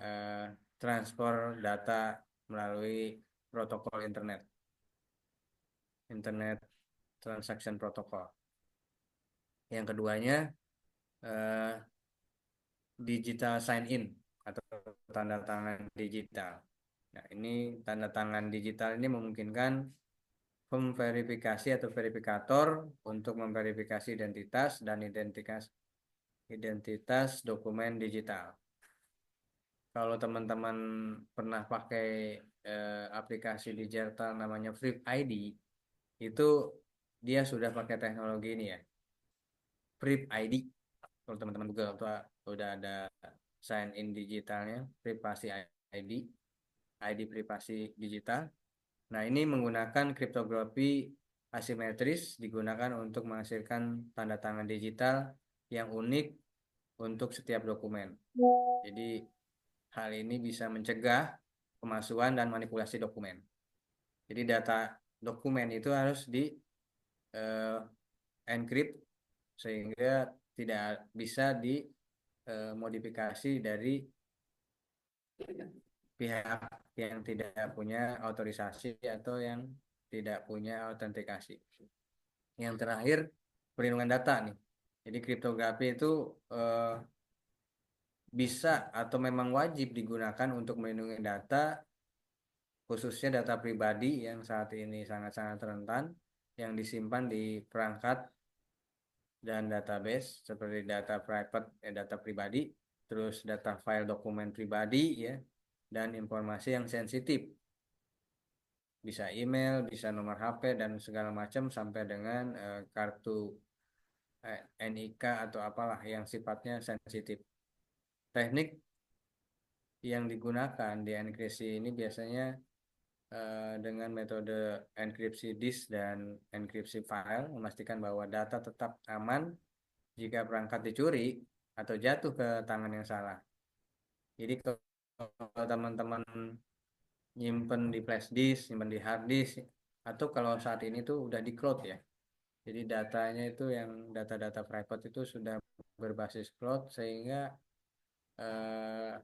transfer data melalui protokol Internet Transaction Protocol. Yang keduanya digital sign in atau tanda tangan digital. Nah, ini tanda tangan digital ini memungkinkan memverifikasi atau verifikator untuk memverifikasi identitas dan identitas dokumen digital. Kalau teman-teman pernah pakai aplikasi digital namanya Flip ID, itu dia sudah pakai teknologi ini ya, Flip ID. Kalau teman-teman Google itu udah ada sign in digitalnya, privasi ID, ID privasi digital. Nah, ini menggunakan kriptografi asimetris digunakan untuk menghasilkan tanda tangan digital yang unik untuk setiap dokumen. Jadi, hal ini bisa mencegah pemalsuan dan manipulasi dokumen. Jadi, data dokumen itu harus di encrypt sehingga tidak bisa dimodifikasi dari pihak yang tidak punya otorisasi atau yang tidak punya autentikasi. Yang terakhir, perlindungan data nih. Jadi kriptografi itu bisa atau memang wajib digunakan untuk melindungi data, khususnya data pribadi yang saat ini sangat-sangat rentan, yang disimpan di perangkat dan database seperti data private, data pribadi, terus data file dokumen pribadi ya, dan informasi yang sensitif. Bisa email, bisa nomor HP dan segala macam sampai dengan kartu NIK atau apalah yang sifatnya sensitif. Teknik yang digunakan di enkripsi ini biasanya dengan metode enkripsi disk dan enkripsi file, memastikan bahwa data tetap aman jika perangkat dicuri atau jatuh ke tangan yang salah. Jadi kalau teman-teman nyimpen di flash disk, nyimpen di hard disk, atau kalau saat ini tuh udah di cloud ya. Jadi datanya itu yang data-data private itu sudah berbasis cloud, sehingga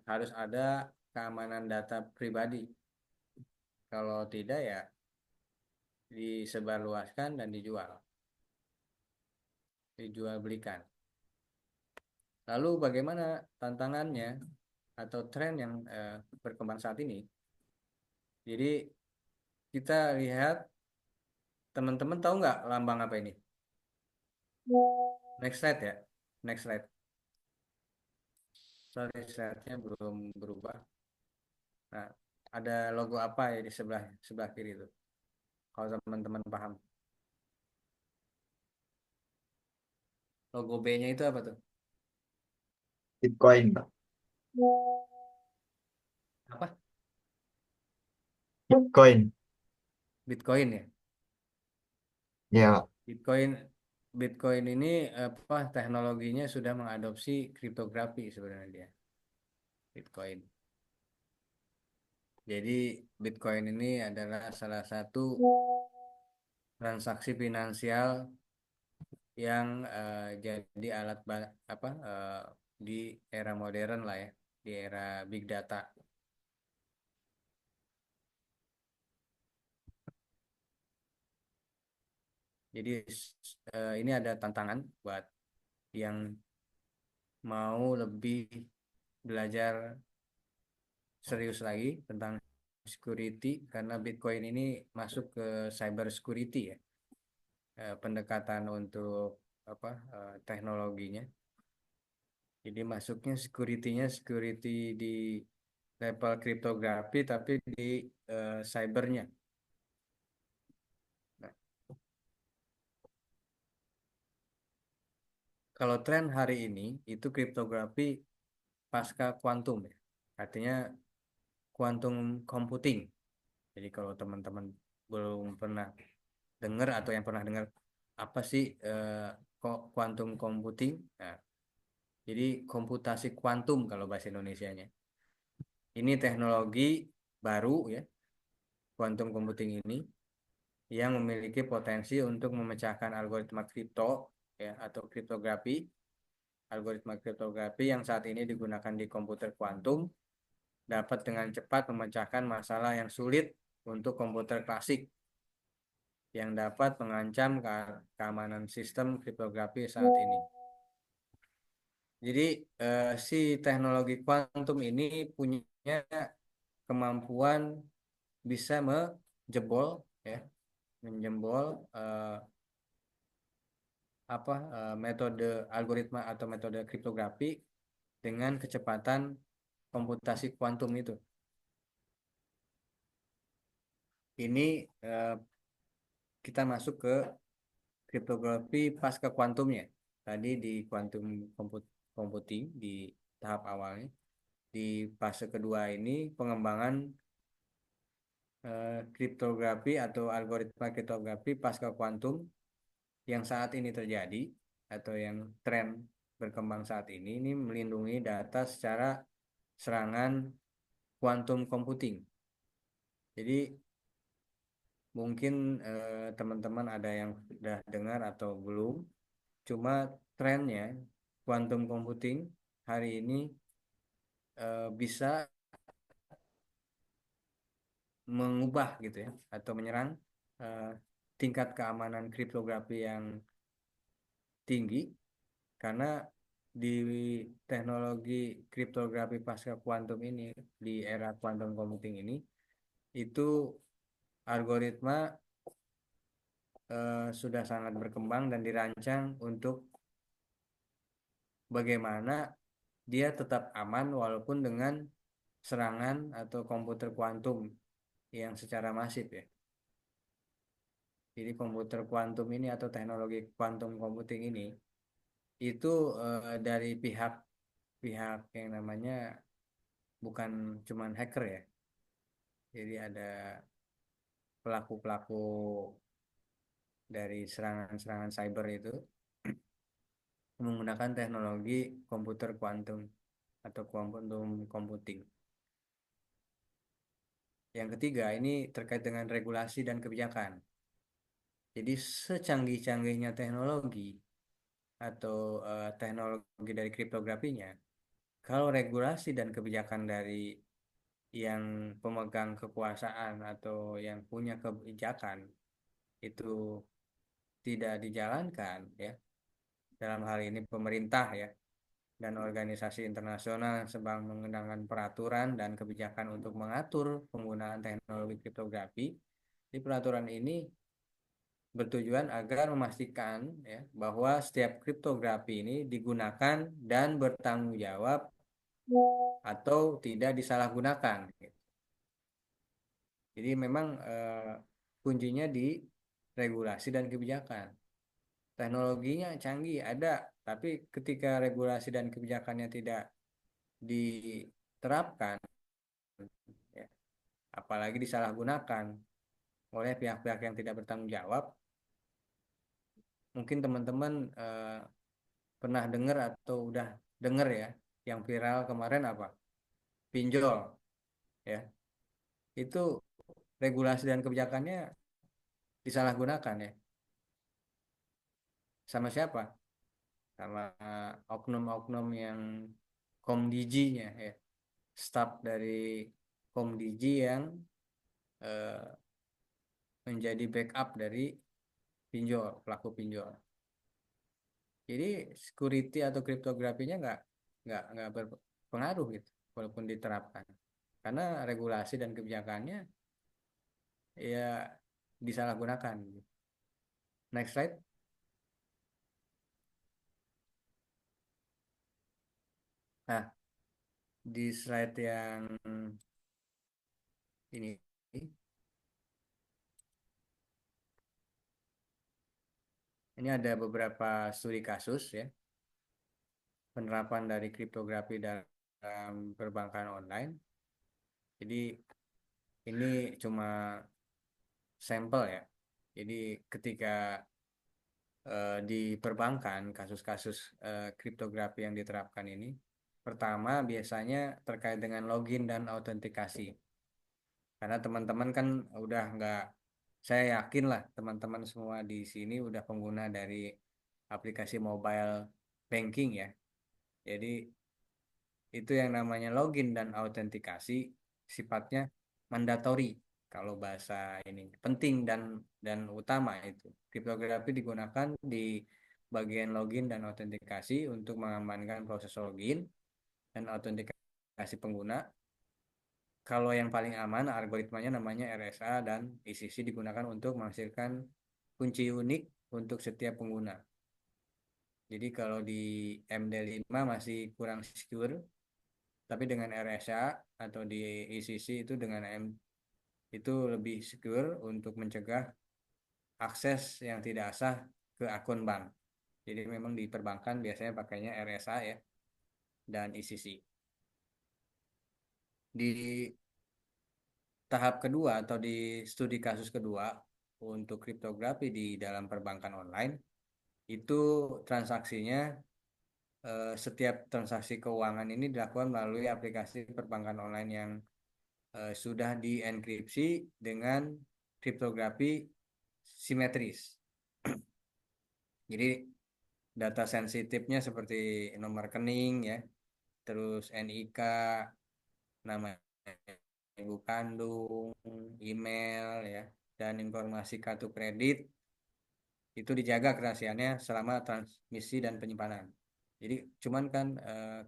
harus ada keamanan data pribadi. Kalau tidak ya disebarluaskan dan dijual belikan. Lalu bagaimana tantangannya atau tren yang berkembang saat ini? Jadi kita lihat, teman-teman tahu nggak lambang apa ini? Next slide ya, next slide. Sorry, slide-nya belum berubah. Nah, ada logo apa ya di sebelah sebelah kiri itu? Kalau teman-teman paham. Logo B-nya itu apa tuh? Bitcoin. Apa? Bitcoin. Bitcoin ya. Ya, Bitcoin ini apa, teknologinya sudah mengadopsi kriptografi sebenarnya dia. Bitcoin. Jadi Bitcoin ini adalah salah satu transaksi finansial yang jadi alat apa di era modern lah ya, di era big data. Jadi ini ada tantangan buat yang mau lebih belajar serius lagi tentang security, karena Bitcoin ini masuk ke cyber security ya, pendekatan untuk apa teknologinya. Jadi masuknya security-nya security di level kriptografi tapi di cybernya. Nah, kalau tren hari ini itu kriptografi pasca kuantum ya. Artinya quantum computing. Jadi kalau teman-teman belum pernah dengar atau yang pernah dengar apa sih quantum computing? Nah, jadi komputasi kuantum kalau bahasa Indonesianya. Ini teknologi baru ya, quantum computing ini, yang memiliki potensi untuk memecahkan algoritma kripto ya, atau kriptografi. Algoritma kriptografi yang saat ini digunakan di komputer kuantum dapat dengan cepat memecahkan masalah yang sulit untuk komputer klasik, yang dapat mengancam keamanan sistem kriptografi saat ini. Jadi si teknologi kuantum ini punya kemampuan bisa menjebol ya, menjebol metode algoritma atau metode kriptografi dengan kecepatan komputasi kuantum itu. Ini kita masuk ke kriptografi pasca kuantumnya. Tadi di quantum computing di tahap awalnya. Di fase kedua ini pengembangan kriptografi atau algoritma kriptografi pasca kuantum yang saat ini terjadi atau yang tren berkembang saat ini melindungi data secara serangan quantum computing. Jadi mungkin teman-teman ada yang sudah dengar atau belum, cuma trennya quantum computing hari ini bisa mengubah gitu ya, atau menyerang tingkat keamanan kriptografi yang tinggi, karena di teknologi kriptografi pasca kuantum ini, di era quantum computing ini, itu algoritma sudah sangat berkembang dan dirancang untuk bagaimana dia tetap aman walaupun dengan serangan atau komputer kuantum yang secara masif ya. Jadi komputer kuantum ini atau teknologi quantum computing ini itu dari pihak yang namanya bukan cuman hacker ya. Jadi ada pelaku-pelaku dari serangan-serangan cyber itu menggunakan teknologi komputer kuantum atau quantum computing. Yang ketiga ini terkait dengan regulasi dan kebijakan. Jadi secanggih-canggihnya teknologi atau teknologi dari kriptografinya, kalau regulasi dan kebijakan dari yang pemegang kekuasaan atau yang punya kebijakan itu tidak dijalankan ya, dalam hal ini pemerintah ya dan organisasi internasional yang sedang menggunakan peraturan dan kebijakan untuk mengatur penggunaan teknologi kriptografi. Di peraturan ini bertujuan agar memastikan ya bahwa setiap kriptografi ini digunakan dan bertanggung jawab atau tidak disalahgunakan. Jadi memang kuncinya di regulasi dan kebijakan. Teknologinya canggih ada, tapi ketika regulasi dan kebijakannya tidak diterapkan, ya, apalagi disalahgunakan oleh pihak-pihak yang tidak bertanggung jawab, mungkin teman-teman pernah dengar atau udah dengar ya, yang viral kemarin apa? Pinjol, ya. Itu regulasi dan kebijakannya disalahgunakan ya. Sama siapa? Sama oknum-oknum yang Komdiji-nya ya. Staf dari Komdiji yang eh, menjadi backup dari pinjol, pelaku pinjol. Jadi security atau kriptografinya nggak berpengaruh gitu, walaupun diterapkan. Karena regulasi dan kebijakannya ya disalahgunakan. Next slide. Nah, di slide yang ini ada beberapa studi kasus ya penerapan dari kriptografi dalam perbankan online. Jadi ini cuma sampel ya. Jadi ketika di perbankan kasus-kasus kriptografi yang diterapkan ini, pertama biasanya terkait dengan login dan autentikasi. Karena teman-teman kan udah nggak, saya yakin lah teman-teman semua di sini udah pengguna dari aplikasi mobile banking ya. Jadi itu yang namanya login dan autentikasi sifatnya mandatori kalau bahasa ini penting dan utama itu. Kriptografi digunakan di bagian login dan autentikasi untuk mengamankan proses login dan autentikasi pengguna. Kalau yang paling aman algoritmanya namanya RSA dan ICC digunakan untuk menghasilkan kunci unik untuk setiap pengguna. Jadi kalau di MD5 masih kurang secure, tapi dengan RSA atau di ICC itu dengan itu lebih secure untuk mencegah akses yang tidak sah ke akun bank. Jadi memang di perbankan biasanya pakainya RSA ya dan ICC. Di tahap kedua atau di studi kasus kedua untuk kriptografi di dalam perbankan online itu transaksinya setiap transaksi keuangan ini dilakukan melalui aplikasi perbankan online yang sudah dienkripsi dengan kriptografi simetris. Jadi data sensitifnya seperti nomor rekening ya, terus NIK, nama ibu kandung, email ya, dan informasi kartu kredit itu dijaga kerahasiaannya selama transmisi dan penyimpanan. Jadi cuman kan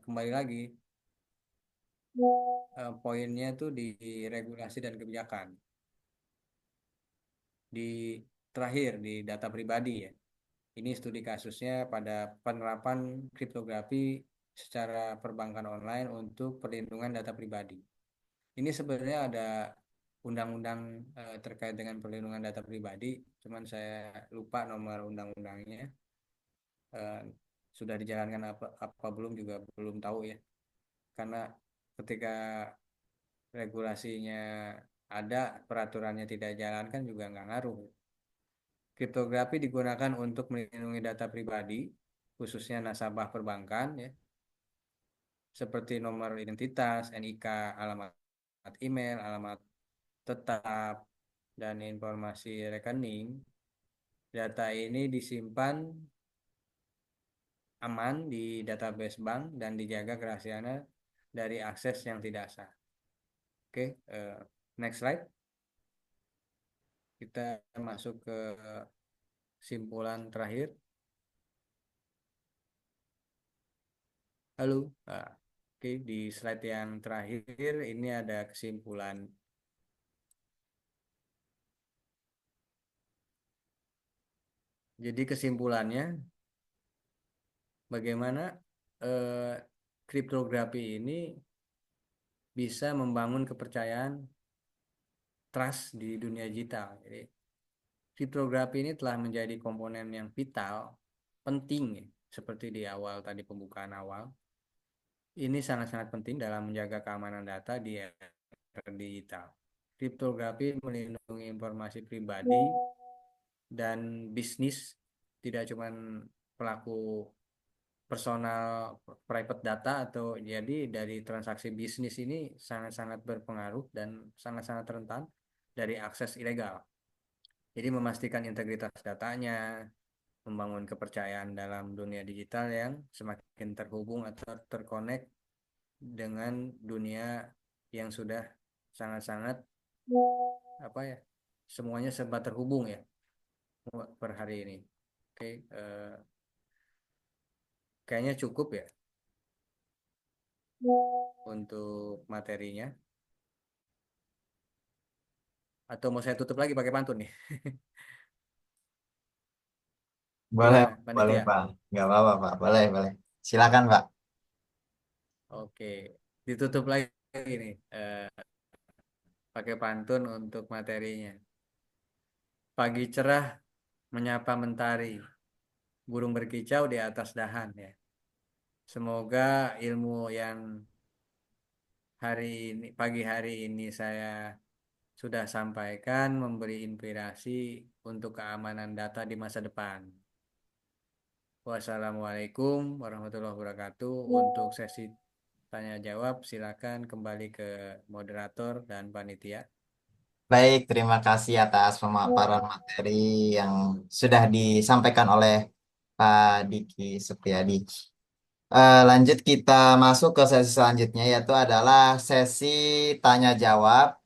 kembali lagi poinnya tuh di regulasi dan kebijakan. Di terakhir di data pribadi ya. Ini studi kasusnya pada penerapan kriptografi secara perbankan online untuk perlindungan data pribadi. Ini sebenarnya ada undang-undang terkait dengan perlindungan data pribadi, cuman saya lupa nomor undang-undangnya. Eh, sudah dijalankan apa belum juga belum tahu ya. Karena ketika regulasinya ada, peraturannya tidak dijalankan juga nggak ngaruh. Kriptografi digunakan untuk melindungi data pribadi, khususnya nasabah perbankan ya, seperti nomor identitas, NIK, alamat email, alamat tetap, dan informasi rekening. Data ini disimpan aman di database bank dan dijaga kerahasiaannya dari akses yang tidak sah. Oke, next slide. Kita masuk ke kesimpulan terakhir. Halo. Nah, oke, di slide yang terakhir ini ada kesimpulan. Jadi kesimpulannya, bagaimana kriptografi ini bisa membangun kepercayaan trust di dunia digital. Jadi, kriptografi ini telah menjadi komponen yang vital, penting ya, seperti di awal tadi pembukaan awal. Ini sangat-sangat penting dalam menjaga keamanan data di era digital. Kriptografi melindungi informasi pribadi dan bisnis, tidak cuma pelaku personal private data atau jadi dari transaksi bisnis ini sangat-sangat berpengaruh dan sangat-sangat rentan dari akses ilegal. Jadi memastikan integritas datanya, membangun kepercayaan dalam dunia digital yang semakin terhubung atau terkonek dengan dunia yang sudah sangat-sanat apa ya, semuanya serba terhubung ya per hari ini. Oke, kayaknya cukup ya untuk materinya. Atau mau saya tutup lagi pakai pantun nih? Boleh, Gimana, boleh panitia? Pak. Nggak apa-apa Pak. Boleh, boleh. Silakan Pak. Oke, ditutup lagi nih pakai pantun untuk materinya. Pagi cerah menyapa mentari, burung berkicau di atas dahan ya. Semoga ilmu yang pagi hari ini saya sudah sampaikan memberi inspirasi untuk keamanan data di masa depan. Wassalamualaikum warahmatullahi wabarakatuh. Untuk sesi tanya jawab silakan kembali ke moderator dan panitia. Baik, terima kasih atas pemaparan materi yang sudah disampaikan oleh Pak Diki Supriyadi. Lanjut kita masuk ke sesi selanjutnya yaitu adalah sesi tanya jawab.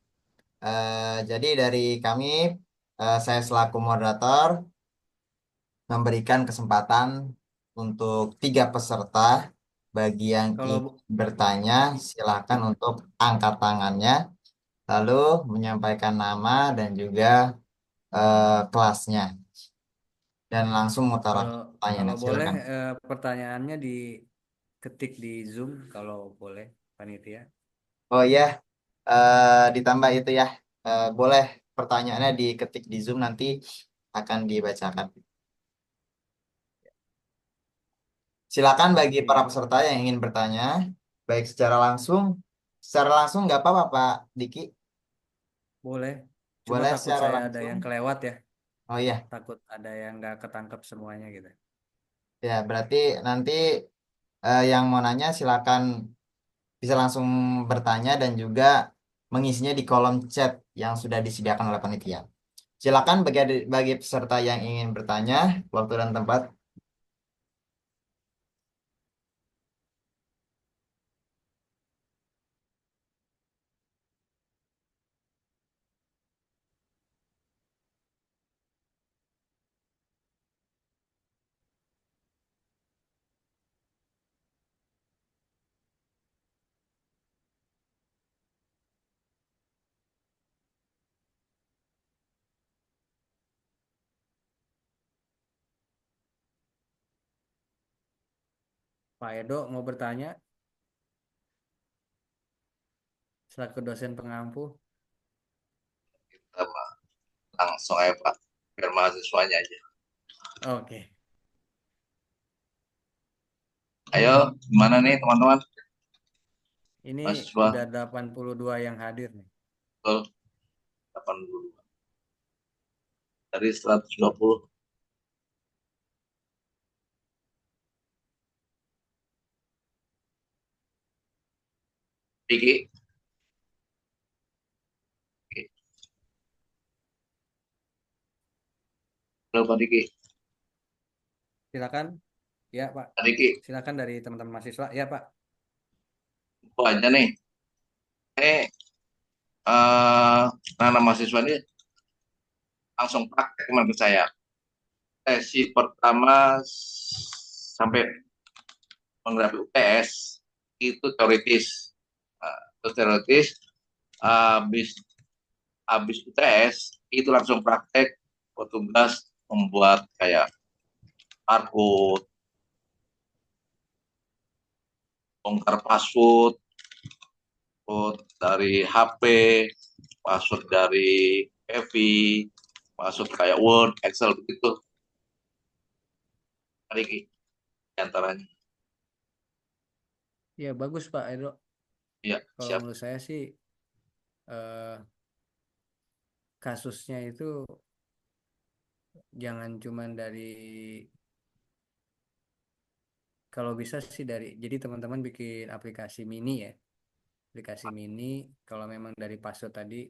Jadi dari kami, saya selaku moderator memberikan kesempatan untuk 3 peserta. Bagi yang Kalau ingin bertanya, silakan untuk angkat tangannya, lalu menyampaikan nama dan juga kelasnya, dan langsung kalau mengutarakan kalau pertanyaan. boleh Silakan. pertanyaannya diketik di Zoom kalau boleh panitia. Oh ya, ditambah itu ya, boleh pertanyaannya diketik di Zoom nanti akan dibacakan. Silakan bagi para Oke, peserta yang ingin bertanya, baik secara langsung. Secara langsung nggak apa-apa Pak Diki, boleh. Cuma boleh takut secara saya ada langsung. yang kelewat ya. Oh iya, Takut ada yang nggak ketangkep semuanya gitu. ya berarti nanti yang mau nanya silakan bisa langsung bertanya dan juga mengisinya di kolom chat yang sudah disediakan oleh panitia. Silakan bagi peserta yang ingin bertanya, waktu dan tempat. Pak Edo mau bertanya selaku dosen pengampu. Kita langsung aja Pak, biar mahasiswanya aja. Oke. Ayo, gimana nih teman-teman Ini mahasiswa? udah 82 yang hadir nih. Betul, 82 dari 120. Diki, Diki. Halo Pak Diki. Silakan. Ya, Pak. Pak Diki, Silakan dari teman-teman mahasiswa. Ya, Pak. info aja nih. Ini anak mahasiswa ini langsung praktek menurut saya. Sesi pertama sampai menghadapi UTS itu teoritis. Nah, itu teoritis. Habis habis UTS itu langsung praktek petugas membuat kayak barcode, bongkar password, dari HP, password dari EVI, password kayak Word, Excel begitu. Riki, diantaranya. Ya, bagus, Pak Edo. Ya, Kalau siap. menurut saya sih eh, kasusnya itu jangan cuman dari, kalau bisa sih dari, jadi teman-teman bikin aplikasi mini ya. Aplikasi mini, kalau memang dari password tadi,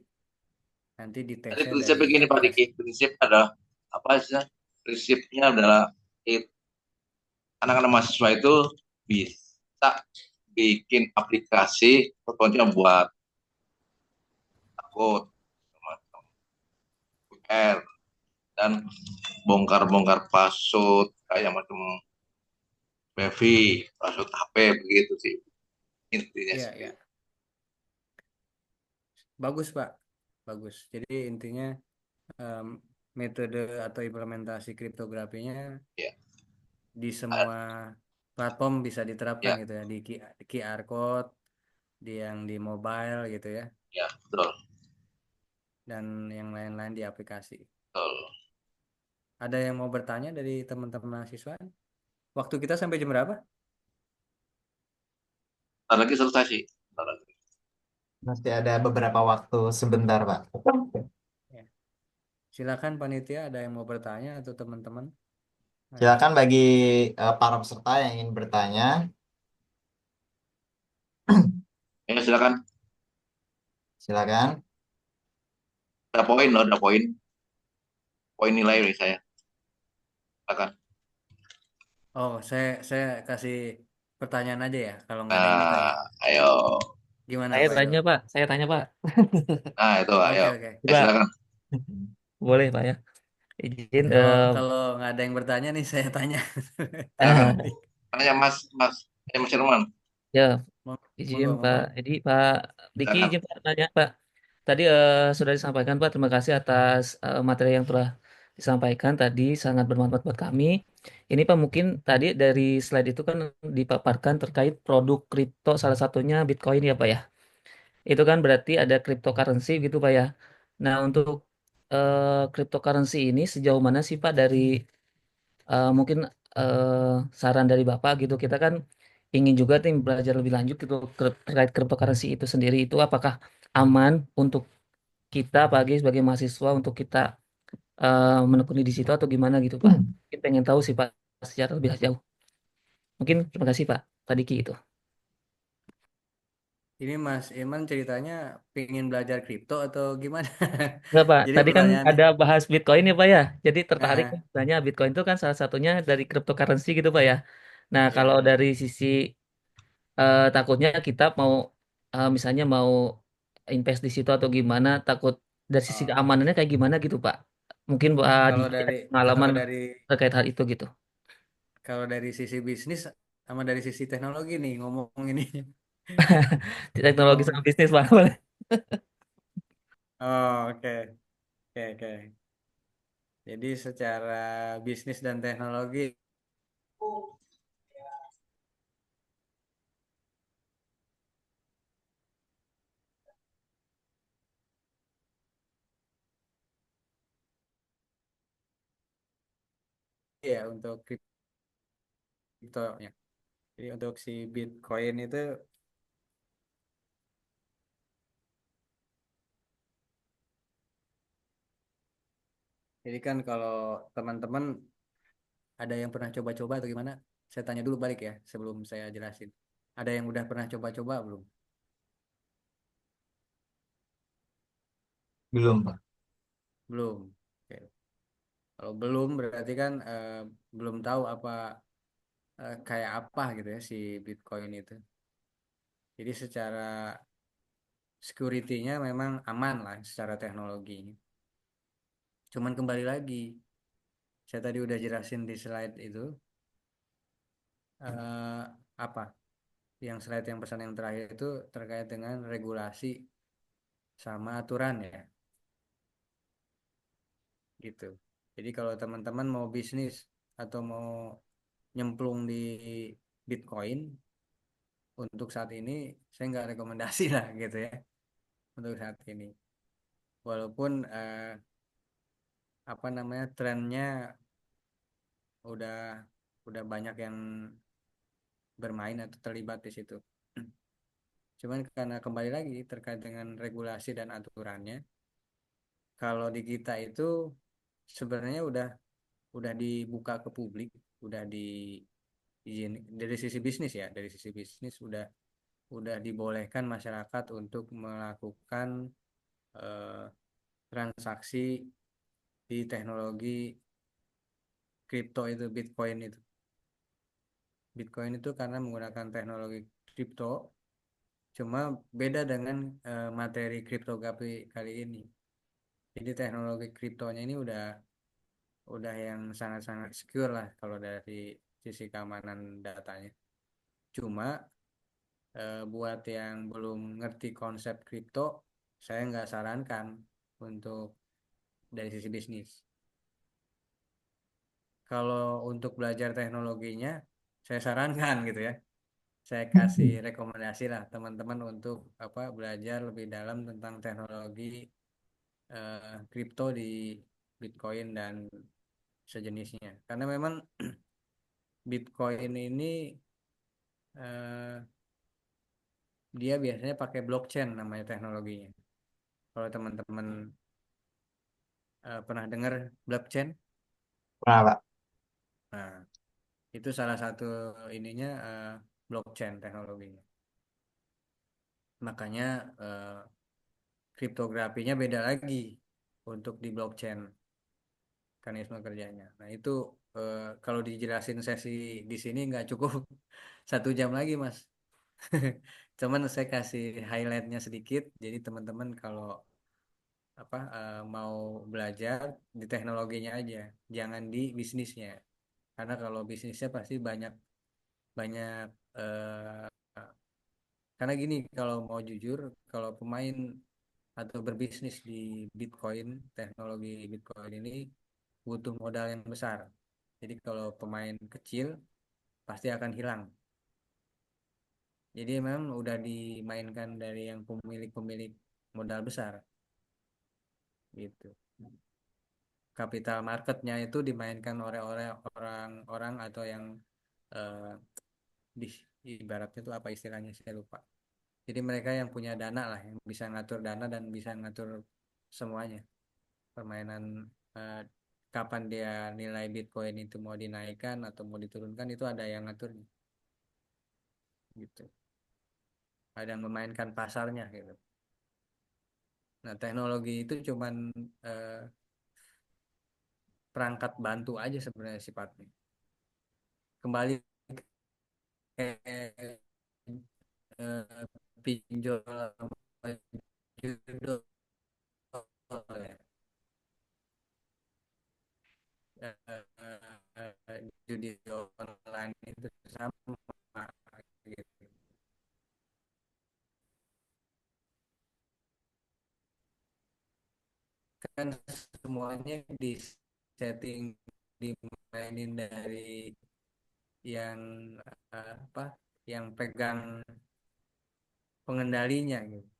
nanti Jadi ditesnya prinsip dari begini Pak aplikasi. Diki, prinsip adalah apa sih? Prinsipnya adalah anak-anak mahasiswa itu bisa bikin aplikasi, contohnya buat akun, QR, dan bongkar-bongkar password kayak macam PV, password HP begitu sih intinya Ya, sih. ya. Bagus, Pak. Bagus. Jadi intinya em, metode atau implementasi kriptografinya Ya, di semua platform bisa diterapkan ya, gitu ya, di QR code, di yang di mobile gitu ya, ya, betul, dan yang lain-lain di aplikasi. betul. Ada yang mau bertanya dari teman-teman mahasiswa? Waktu kita sampai jam berapa? Ntar lagi selesai sih. Ntar lagi. Masih ada beberapa waktu sebentar, Pak. Ya. Silakan panitia, ada yang mau bertanya atau teman-teman? Ayo. Silakan bagi para peserta yang ingin bertanya. Ya, silakan. Silakan. Ada poin loh, ada poin. Poin nilai nih saya. Silakan. Oh, saya kasih pertanyaan aja ya, kalau nggak ada yang bertanya. Nah, ayo. Gimana Saya Pak Edo? tanya Pak, saya tanya Pak. Nah, itu ayo. Oke, oke. Ya, Pak, silakan. boleh Pak ya? Izin, Kalau kalau nggak ada yang bertanya nih, saya tanya. Tanya Silakan. ah, nih. Tanya Mas, Mas Irman. ya izin Monggo, Pak. monggo. Jadi Pak Diki Silakan. izin Pak tanya Pak. Tadi sudah disampaikan Pak, terima kasih atas materi yang telah disampaikan tadi, sangat bermanfaat buat kami. Ini Pak mungkin tadi dari slide itu kan dipaparkan terkait produk kripto, salah satunya Bitcoin ya Pak ya. Itu kan berarti ada cryptocurrency gitu Pak ya. Nah untuk cryptocurrency ini sejauh mana sih Pak dari mungkin saran dari Bapak gitu, kita kan ingin juga tim belajar lebih lanjut gitu terkait cryptocurrency itu sendiri, itu apakah aman untuk kita pagi sebagai mahasiswa untuk kita menekuni di situ atau gimana gitu Pak. Kita pengen tahu sih Pak secara lebih jauh. Mungkin terima kasih Pak tadi Ki itu. Ini Mas Iman ceritanya pengen belajar kripto atau gimana? Enggak Pak, Jadi tadi kan pertanyaannya, ada bahas Bitcoin ya Pak ya. Jadi tertarik eh, kan sebenarnya Bitcoin itu kan salah satunya dari cryptocurrency gitu Pak ya. Nah, kalau ya, dari sisi takutnya kita mau misalnya mau invest di situ atau gimana, takut dari sisi oh, keamanannya kayak gimana gitu Pak. Mungkin di kalau dari pengalaman kalau dari terkait hal itu gitu. kalau dari sisi bisnis sama dari sisi teknologi nih ngomong ini. Teknologi sama Ngomong. bisnis Pak. Boleh. Oh, oke, oke, oke. Jadi secara bisnis dan teknologi ya untuk kriptonya. Jadi untuk si Bitcoin itu jadi kan kalau teman-teman ada yang pernah coba-coba atau gimana? Saya tanya dulu balik ya sebelum saya jelasin. Ada yang udah pernah coba-coba belum? Belum, Pak. Belum. Oke. Kalau belum berarti kan belum tahu apa kayak apa gitu ya si Bitcoin itu. Jadi secara security-nya memang aman lah secara teknologinya. Cuman kembali lagi, saya tadi udah jelasin di slide itu eh, apa? Yang slide yang pesan yang terakhir itu terkait dengan regulasi sama aturan ya, gitu. Jadi kalau teman-teman mau bisnis atau mau nyemplung di Bitcoin untuk saat ini, saya nggak rekomendasi lah gitu ya untuk saat ini. Walaupun apa namanya trennya udah udah banyak yang bermain atau terlibat di situ. Cuman karena kembali lagi terkait dengan regulasi dan aturannya, kalau di kita itu sebenarnya udah dibuka ke publik, udah di izin dari sisi bisnis ya, dari sisi bisnis udah dibolehkan masyarakat untuk melakukan eh, transaksi di teknologi kripto itu Bitcoin itu. Bitcoin itu karena menggunakan teknologi kripto, cuma beda dengan materi kriptografi kali ini. Jadi teknologi kriptonya ini udah yang sangat-sangat secure lah kalau dari sisi keamanan datanya. Cuma buat yang belum ngerti konsep kripto, saya nggak sarankan untuk dari sisi bisnis. Kalau untuk belajar teknologinya, saya sarankan gitu ya. Saya kasih rekomendasi lah teman-teman untuk apa belajar lebih dalam tentang teknologi kripto di Bitcoin dan sejenisnya. Karena memang Bitcoin ini eh, dia biasanya pakai blockchain namanya teknologinya. Kalau teman-teman pernah dengar blockchain, Pernah, Pak. nah itu salah satu ininya blockchain teknologinya. Makanya kriptografinya beda lagi untuk di blockchain mekanisme kerjanya. Nah itu kalau dijelasin sesi di sini nggak cukup 1 jam lagi Mas. Cuman saya kasih highlightnya sedikit. Jadi teman-teman kalau apa mau belajar di teknologinya aja, jangan di bisnisnya. Karena kalau bisnisnya pasti banyak banyak karena gini kalau mau jujur, kalau pemain atau berbisnis di Bitcoin, teknologi Bitcoin ini butuh modal yang besar. Jadi kalau pemain kecil pasti akan hilang. Jadi memang udah dimainkan dari yang pemilik-pemilik modal besar gitu. Capital marketnya itu dimainkan oleh orang-orang atau yang eh, di ibaratnya itu apa istilahnya saya lupa. Jadi mereka yang punya dana lah, yang bisa ngatur dana dan bisa ngatur semuanya. Permainan eh, kapan dia nilai Bitcoin itu mau dinaikkan atau mau diturunkan itu ada yang ngatur gitu. Ada yang memainkan pasarnya gitu. Nah, teknologi itu cuman eh, perangkat bantu aja sebenarnya sifatnya. Kembali ke pinjol sama judul ya. Judi online itu sama gitu. Kan semuanya di setting dimainin dari yang apa yang pegang pengendalinya gitu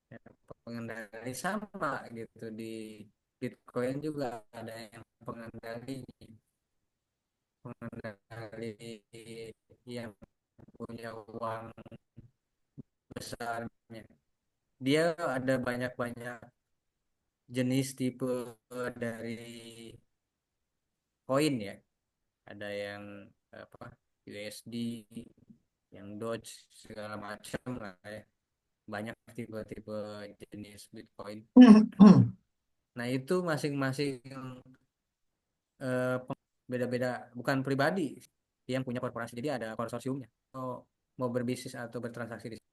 ya, pengendali sama gitu di Bitcoin juga ada yang pengendalinya pengendali yang punya uang besarnya. Dia ada banyak-banyak jenis tipe dari koin ya. Ada yang apa USD, yang Doge segala macam lah ya. Banyak tipe-tipe jenis Bitcoin. Nah, itu masing-masing beda-beda, bukan pribadi yang punya korporasi. Jadi ada konsorsiumnya. Mau berbisnis atau bertransaksi di sini.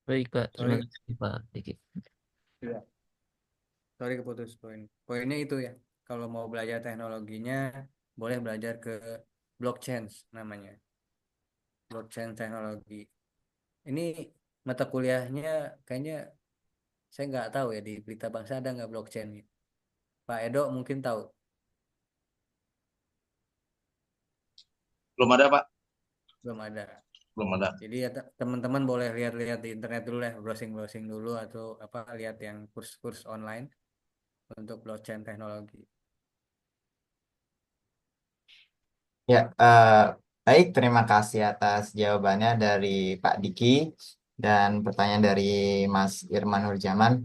Baik, Pak. Terima Sorry, kasih, Pak Diki. ya. Sorry keputus poin. Poinnya itu ya. Kalau mau belajar teknologinya, boleh belajar ke blockchain namanya. Blockchain teknologi. Ini mata kuliahnya kayaknya saya nggak tahu ya di Pelita Bangsa ada nggak blockchain gitu. Pak Edo mungkin tahu. Belum ada, Pak. Belum ada. Belum ada. Jadi ya teman-teman boleh lihat-lihat di internet dulu ya, browsing-browsing dulu atau apa lihat yang kurs-kurs online untuk blockchain teknologi. Ya, baik. Terima kasih atas jawabannya dari Pak Diki dan pertanyaan dari Mas Irman Nurjaman.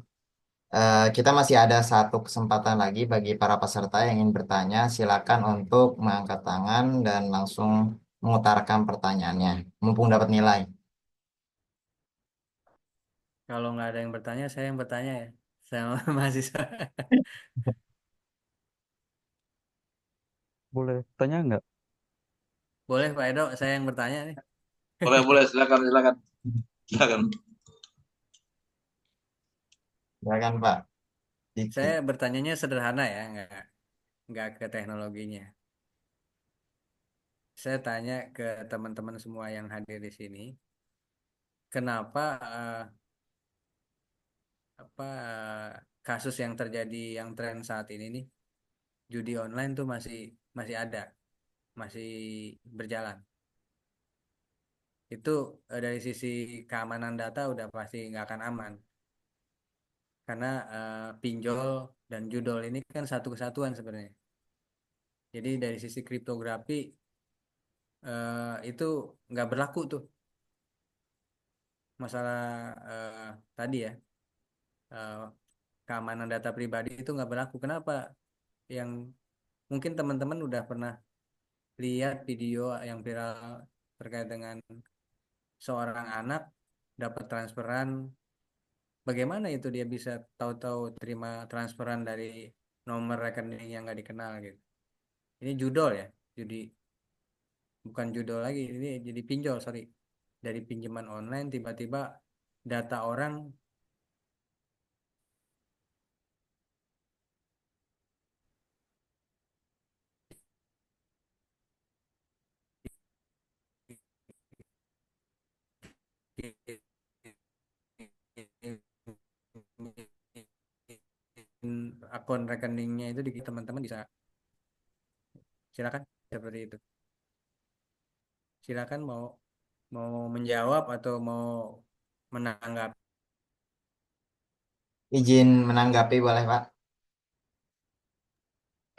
Kita masih ada satu kesempatan lagi bagi para peserta yang ingin bertanya. Silakan untuk mengangkat tangan dan langsung mengutarakan pertanyaannya, mumpung dapat nilai. Kalau nggak ada yang bertanya, saya yang bertanya ya, sama mahasiswa. Boleh tanya nggak? Boleh Pak Edo, saya yang bertanya nih. Boleh, boleh. Silakan, silakan. Silakan. Silakan Pak Diki. Saya bertanyanya sederhana ya, nggak ke teknologinya. Saya tanya ke teman-teman semua yang hadir di sini, kenapa kasus yang terjadi yang tren saat ini nih, judi online tuh masih masih ada, masih berjalan. Itu dari sisi keamanan data udah pasti nggak akan aman, karena pinjol dan judol ini kan satu kesatuan sebenarnya. Jadi dari sisi kriptografi itu nggak berlaku tuh masalah tadi ya, eh, keamanan data pribadi itu nggak berlaku. Kenapa? Yang mungkin teman-teman udah pernah lihat video yang viral terkait dengan seorang anak dapat transferan. Bagaimana itu dia bisa tahu-tahu terima transferan dari nomor rekening yang nggak dikenal gitu. Ini judol ya, jadi bukan judol lagi, ini jadi pinjol, sorry. Dari pinjaman online tiba-tiba data orang akun rekeningnya itu di teman-teman bisa silakan seperti itu. Silakan mau mau menjawab atau mau menanggapi. Izin menanggapi boleh Pak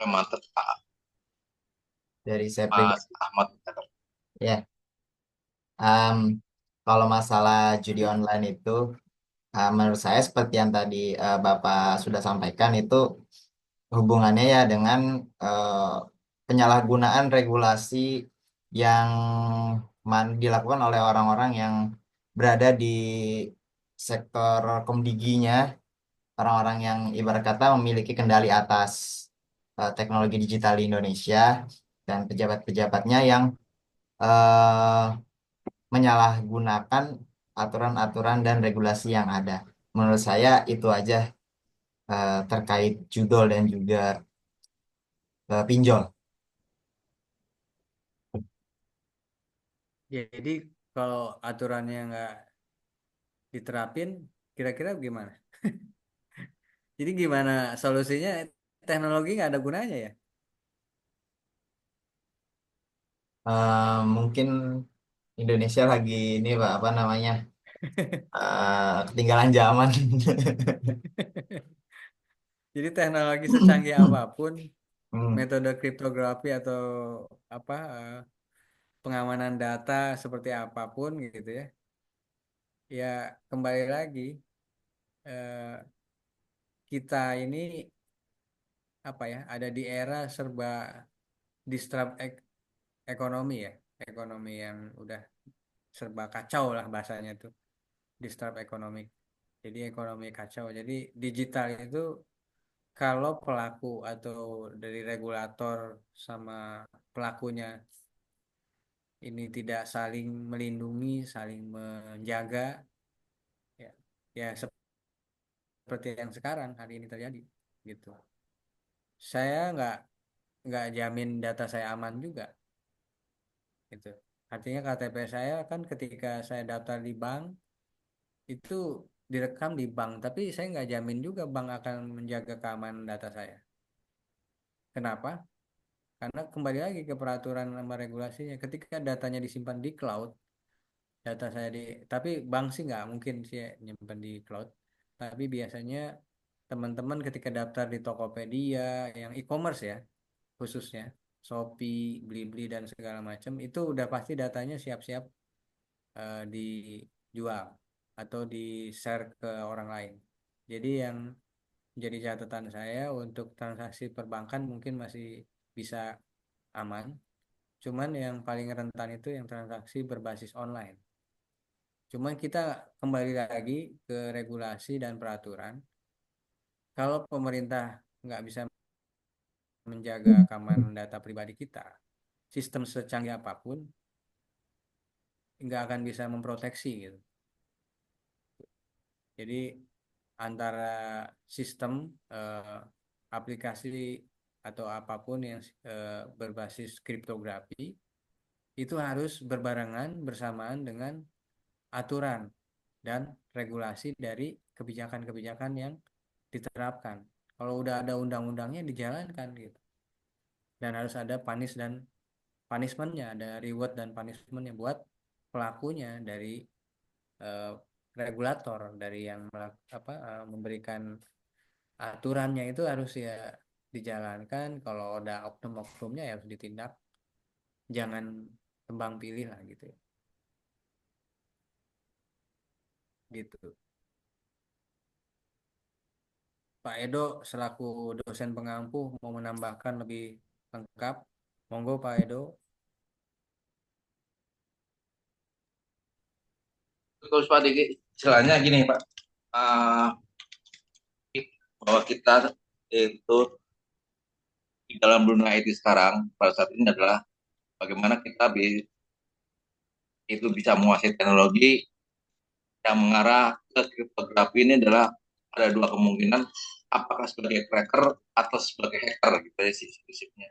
Mantap, Pak dari saya Mas pribadi. Ahmad. Ya, em, kalau masalah judi online itu, menurut saya seperti yang tadi Bapak sudah sampaikan itu hubungannya ya dengan eh, penyalahgunaan regulasi yang dilakukan oleh orang-orang yang berada di sektor komdiginya, orang-orang yang ibarat kata memiliki kendali atas teknologi digital di Indonesia dan pejabat-pejabatnya yang eh, menyalahgunakan aturan-aturan dan regulasi yang ada. Menurut saya itu aja terkait judol dan juga pinjol. Jadi kalau aturannya nggak diterapin, kira-kira gimana? Jadi gimana solusinya? Teknologi nggak ada gunanya ya? Mungkin Indonesia lagi ini Pak apa namanya ketinggalan zaman. Jadi teknologi secanggih apapun, Hmm. metode kriptografi atau apa pengamanan data seperti apapun gitu ya, ya kembali lagi eh, kita ini apa ya, ada di era serba disrupt ekonomi ya, ekonomi yang udah serba kacau lah bahasanya tuh, disrupt ekonomi. Jadi ekonomi kacau. Jadi digital itu kalau pelaku atau dari regulator sama pelakunya ini tidak saling melindungi, saling menjaga, ya, ya seperti yang sekarang hari ini terjadi, gitu. Saya nggak jamin data saya aman juga, gitu. Artinya KTP saya kan ketika saya daftar di bank itu direkam di bank, tapi saya nggak jamin juga bank akan menjaga keamanan data saya. Kenapa? Karena kembali lagi ke peraturan sama regulasinya. Ketika datanya disimpan di cloud, data saya tapi bank sih nggak mungkin sih ya nyimpan di cloud. Tapi biasanya teman-teman ketika daftar di Tokopedia, yang e-commerce ya, khususnya Shopee, Blibli dan segala macam, itu udah pasti datanya siap-siap dijual atau di-share ke orang lain. Jadi yang jadi catatan saya untuk transaksi perbankan mungkin masih bisa aman. Cuman yang paling rentan itu yang transaksi berbasis online. Cuman kita kembali lagi ke regulasi dan peraturan. Kalau pemerintah nggak bisa menjaga keamanan data pribadi kita, sistem secanggih apapun nggak akan bisa memproteksi gitu. Jadi antara sistem aplikasi atau apapun yang berbasis kriptografi itu harus berbarengan bersamaan dengan aturan dan regulasi dari kebijakan-kebijakan yang diterapkan. Kalau udah ada undang-undangnya dijalankan gitu. Dan harus ada punishmentnya, ada reward dan punishmentnya buat pelakunya dari eh, regulator, dari yang memberikan aturannya itu harus ya dijalankan. Kalau ada oknum-oknumnya ya harus ditindak. Jangan tembang pilih lah gitu. Gitu. Pak Edo selaku dosen pengampu mau menambahkan lebih lengkap. Monggo Pak Edo. Terus Pak Diki, istilahnya gini Pak, uh, bahwa kita itu di dalam dunia IT sekarang pada saat ini adalah bagaimana kita itu bisa menguasai teknologi yang mengarah ke kriptografi. Ini adalah ada dua kemungkinan, apakah sebagai cracker atau sebagai hacker gitu ya sih prinsipnya.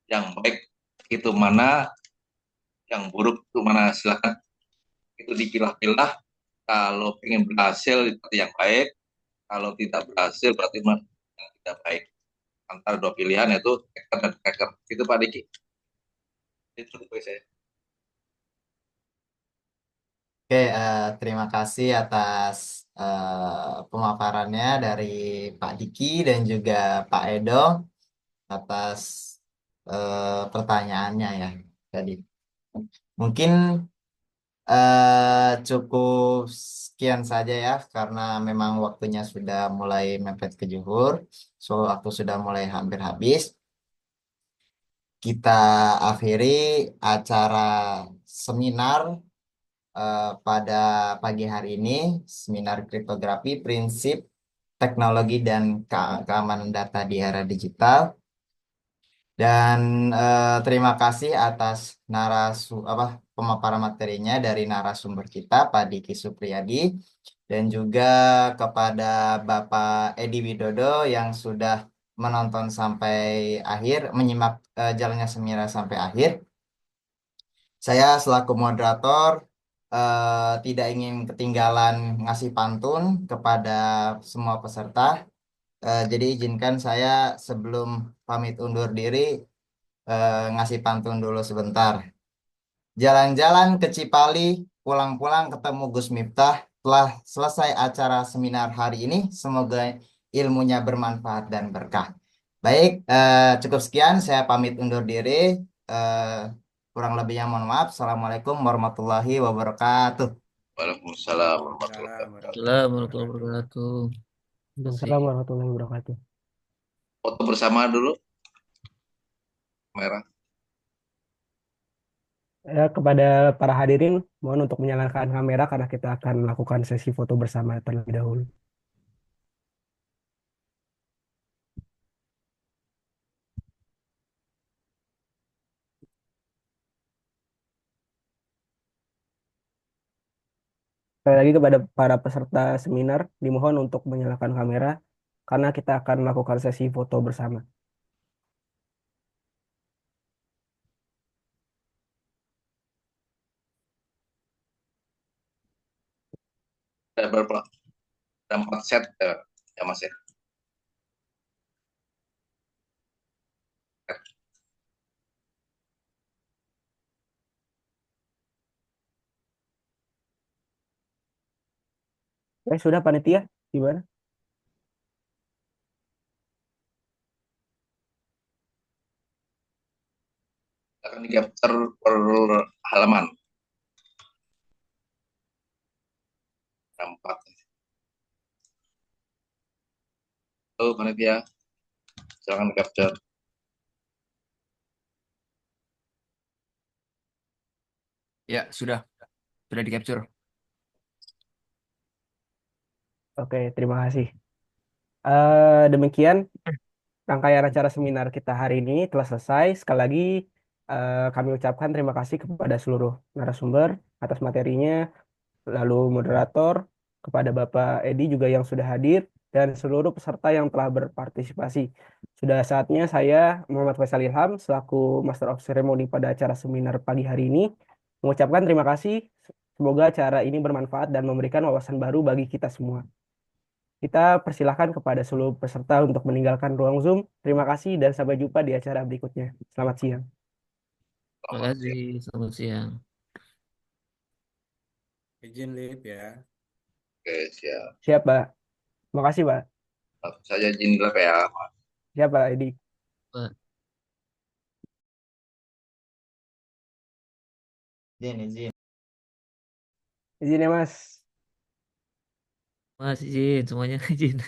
Yang baik itu mana, yang buruk itu mana, silakan itu dipilah-pilah. Kalau ingin berhasil itu yang baik, kalau tidak berhasil berarti yang tidak baik. Antara dua pilihan yaitu hacker dan cracker. Itu Pak Diki. Itu saya. Oke, terima kasih atas pemaparannya dari Pak Diki dan juga Pak Edo atas pertanyaannya ya tadi. Mungkin cukup sekian saja ya karena memang waktunya sudah mulai mepet ke zuhur, so waktu sudah mulai hampir habis. Kita akhiri acara seminar pada pagi hari ini, seminar kriptografi, prinsip, teknologi, dan keamanan data di era digital. Dan terima kasih atas pemaparan materinya dari narasumber kita, Pak Diki Supriyadi, dan juga kepada Bapak Edi Widodo yang sudah menonton sampai akhir, menyimak jalannya seminar sampai akhir. Saya selaku moderator tidak ingin ketinggalan ngasih pantun kepada semua peserta. Jadi izinkan saya sebelum pamit undur diri ngasih pantun dulu sebentar. Jalan-jalan ke Cipali, pulang-pulang ketemu Gus Miftah. Telah selesai acara seminar hari ini. Semoga ilmunya bermanfaat dan berkah. Baik, cukup sekian. Saya pamit undur diri. Eh, Kurang lebihnya mohon maaf. Assalamualaikum warahmatullahi wabarakatuh. Waalaikumsalam warahmatullahi Waalaikumsalam wabarakatuh. Assalamualaikum warahmatullahi wabarakatuh. warahmatullahi wabarakatuh. Assalamualaikum warahmatullahi wabarakatuh. Foto bersama dulu, merah. Ya, kepada para hadirin, mohon untuk menyalakan kamera karena kita akan melakukan sesi foto bersama terlebih dahulu. Sekali lagi kepada para peserta seminar, dimohon untuk menyalakan kamera karena kita akan melakukan sesi foto bersama. Ada berapa? Ada 4 set ya Mas ya. Sudah panitia, gimana? Akan di capture per halaman. Ada 4. Halo panitia, silakan di capture. Ya, sudah di capture. Oke, terima kasih. Demikian rangkaian acara seminar kita hari ini telah selesai. Sekali lagi kami ucapkan terima kasih kepada seluruh narasumber atas materinya, lalu moderator, kepada Bapak Edi juga yang sudah hadir, dan seluruh peserta yang telah berpartisipasi. Sudah saatnya saya, Muhammad Faisal Ilham, selaku Master of Ceremony pada acara seminar pagi hari ini, mengucapkan terima kasih. Semoga acara ini bermanfaat dan memberikan wawasan baru bagi kita semua. Kita persilahkan kepada seluruh peserta untuk meninggalkan ruang Zoom. Terima kasih dan sampai jumpa di acara berikutnya. Selamat siang. Terima kasih. Selamat siang. Izin Lip ya. Oke, siap. Siap, Pak. Terima kasih, Pak. Saya izin dulu ya. Siap, Pak Edi. Pak. Izin. Izin ya, Mas. Mas izin, semuanya izin.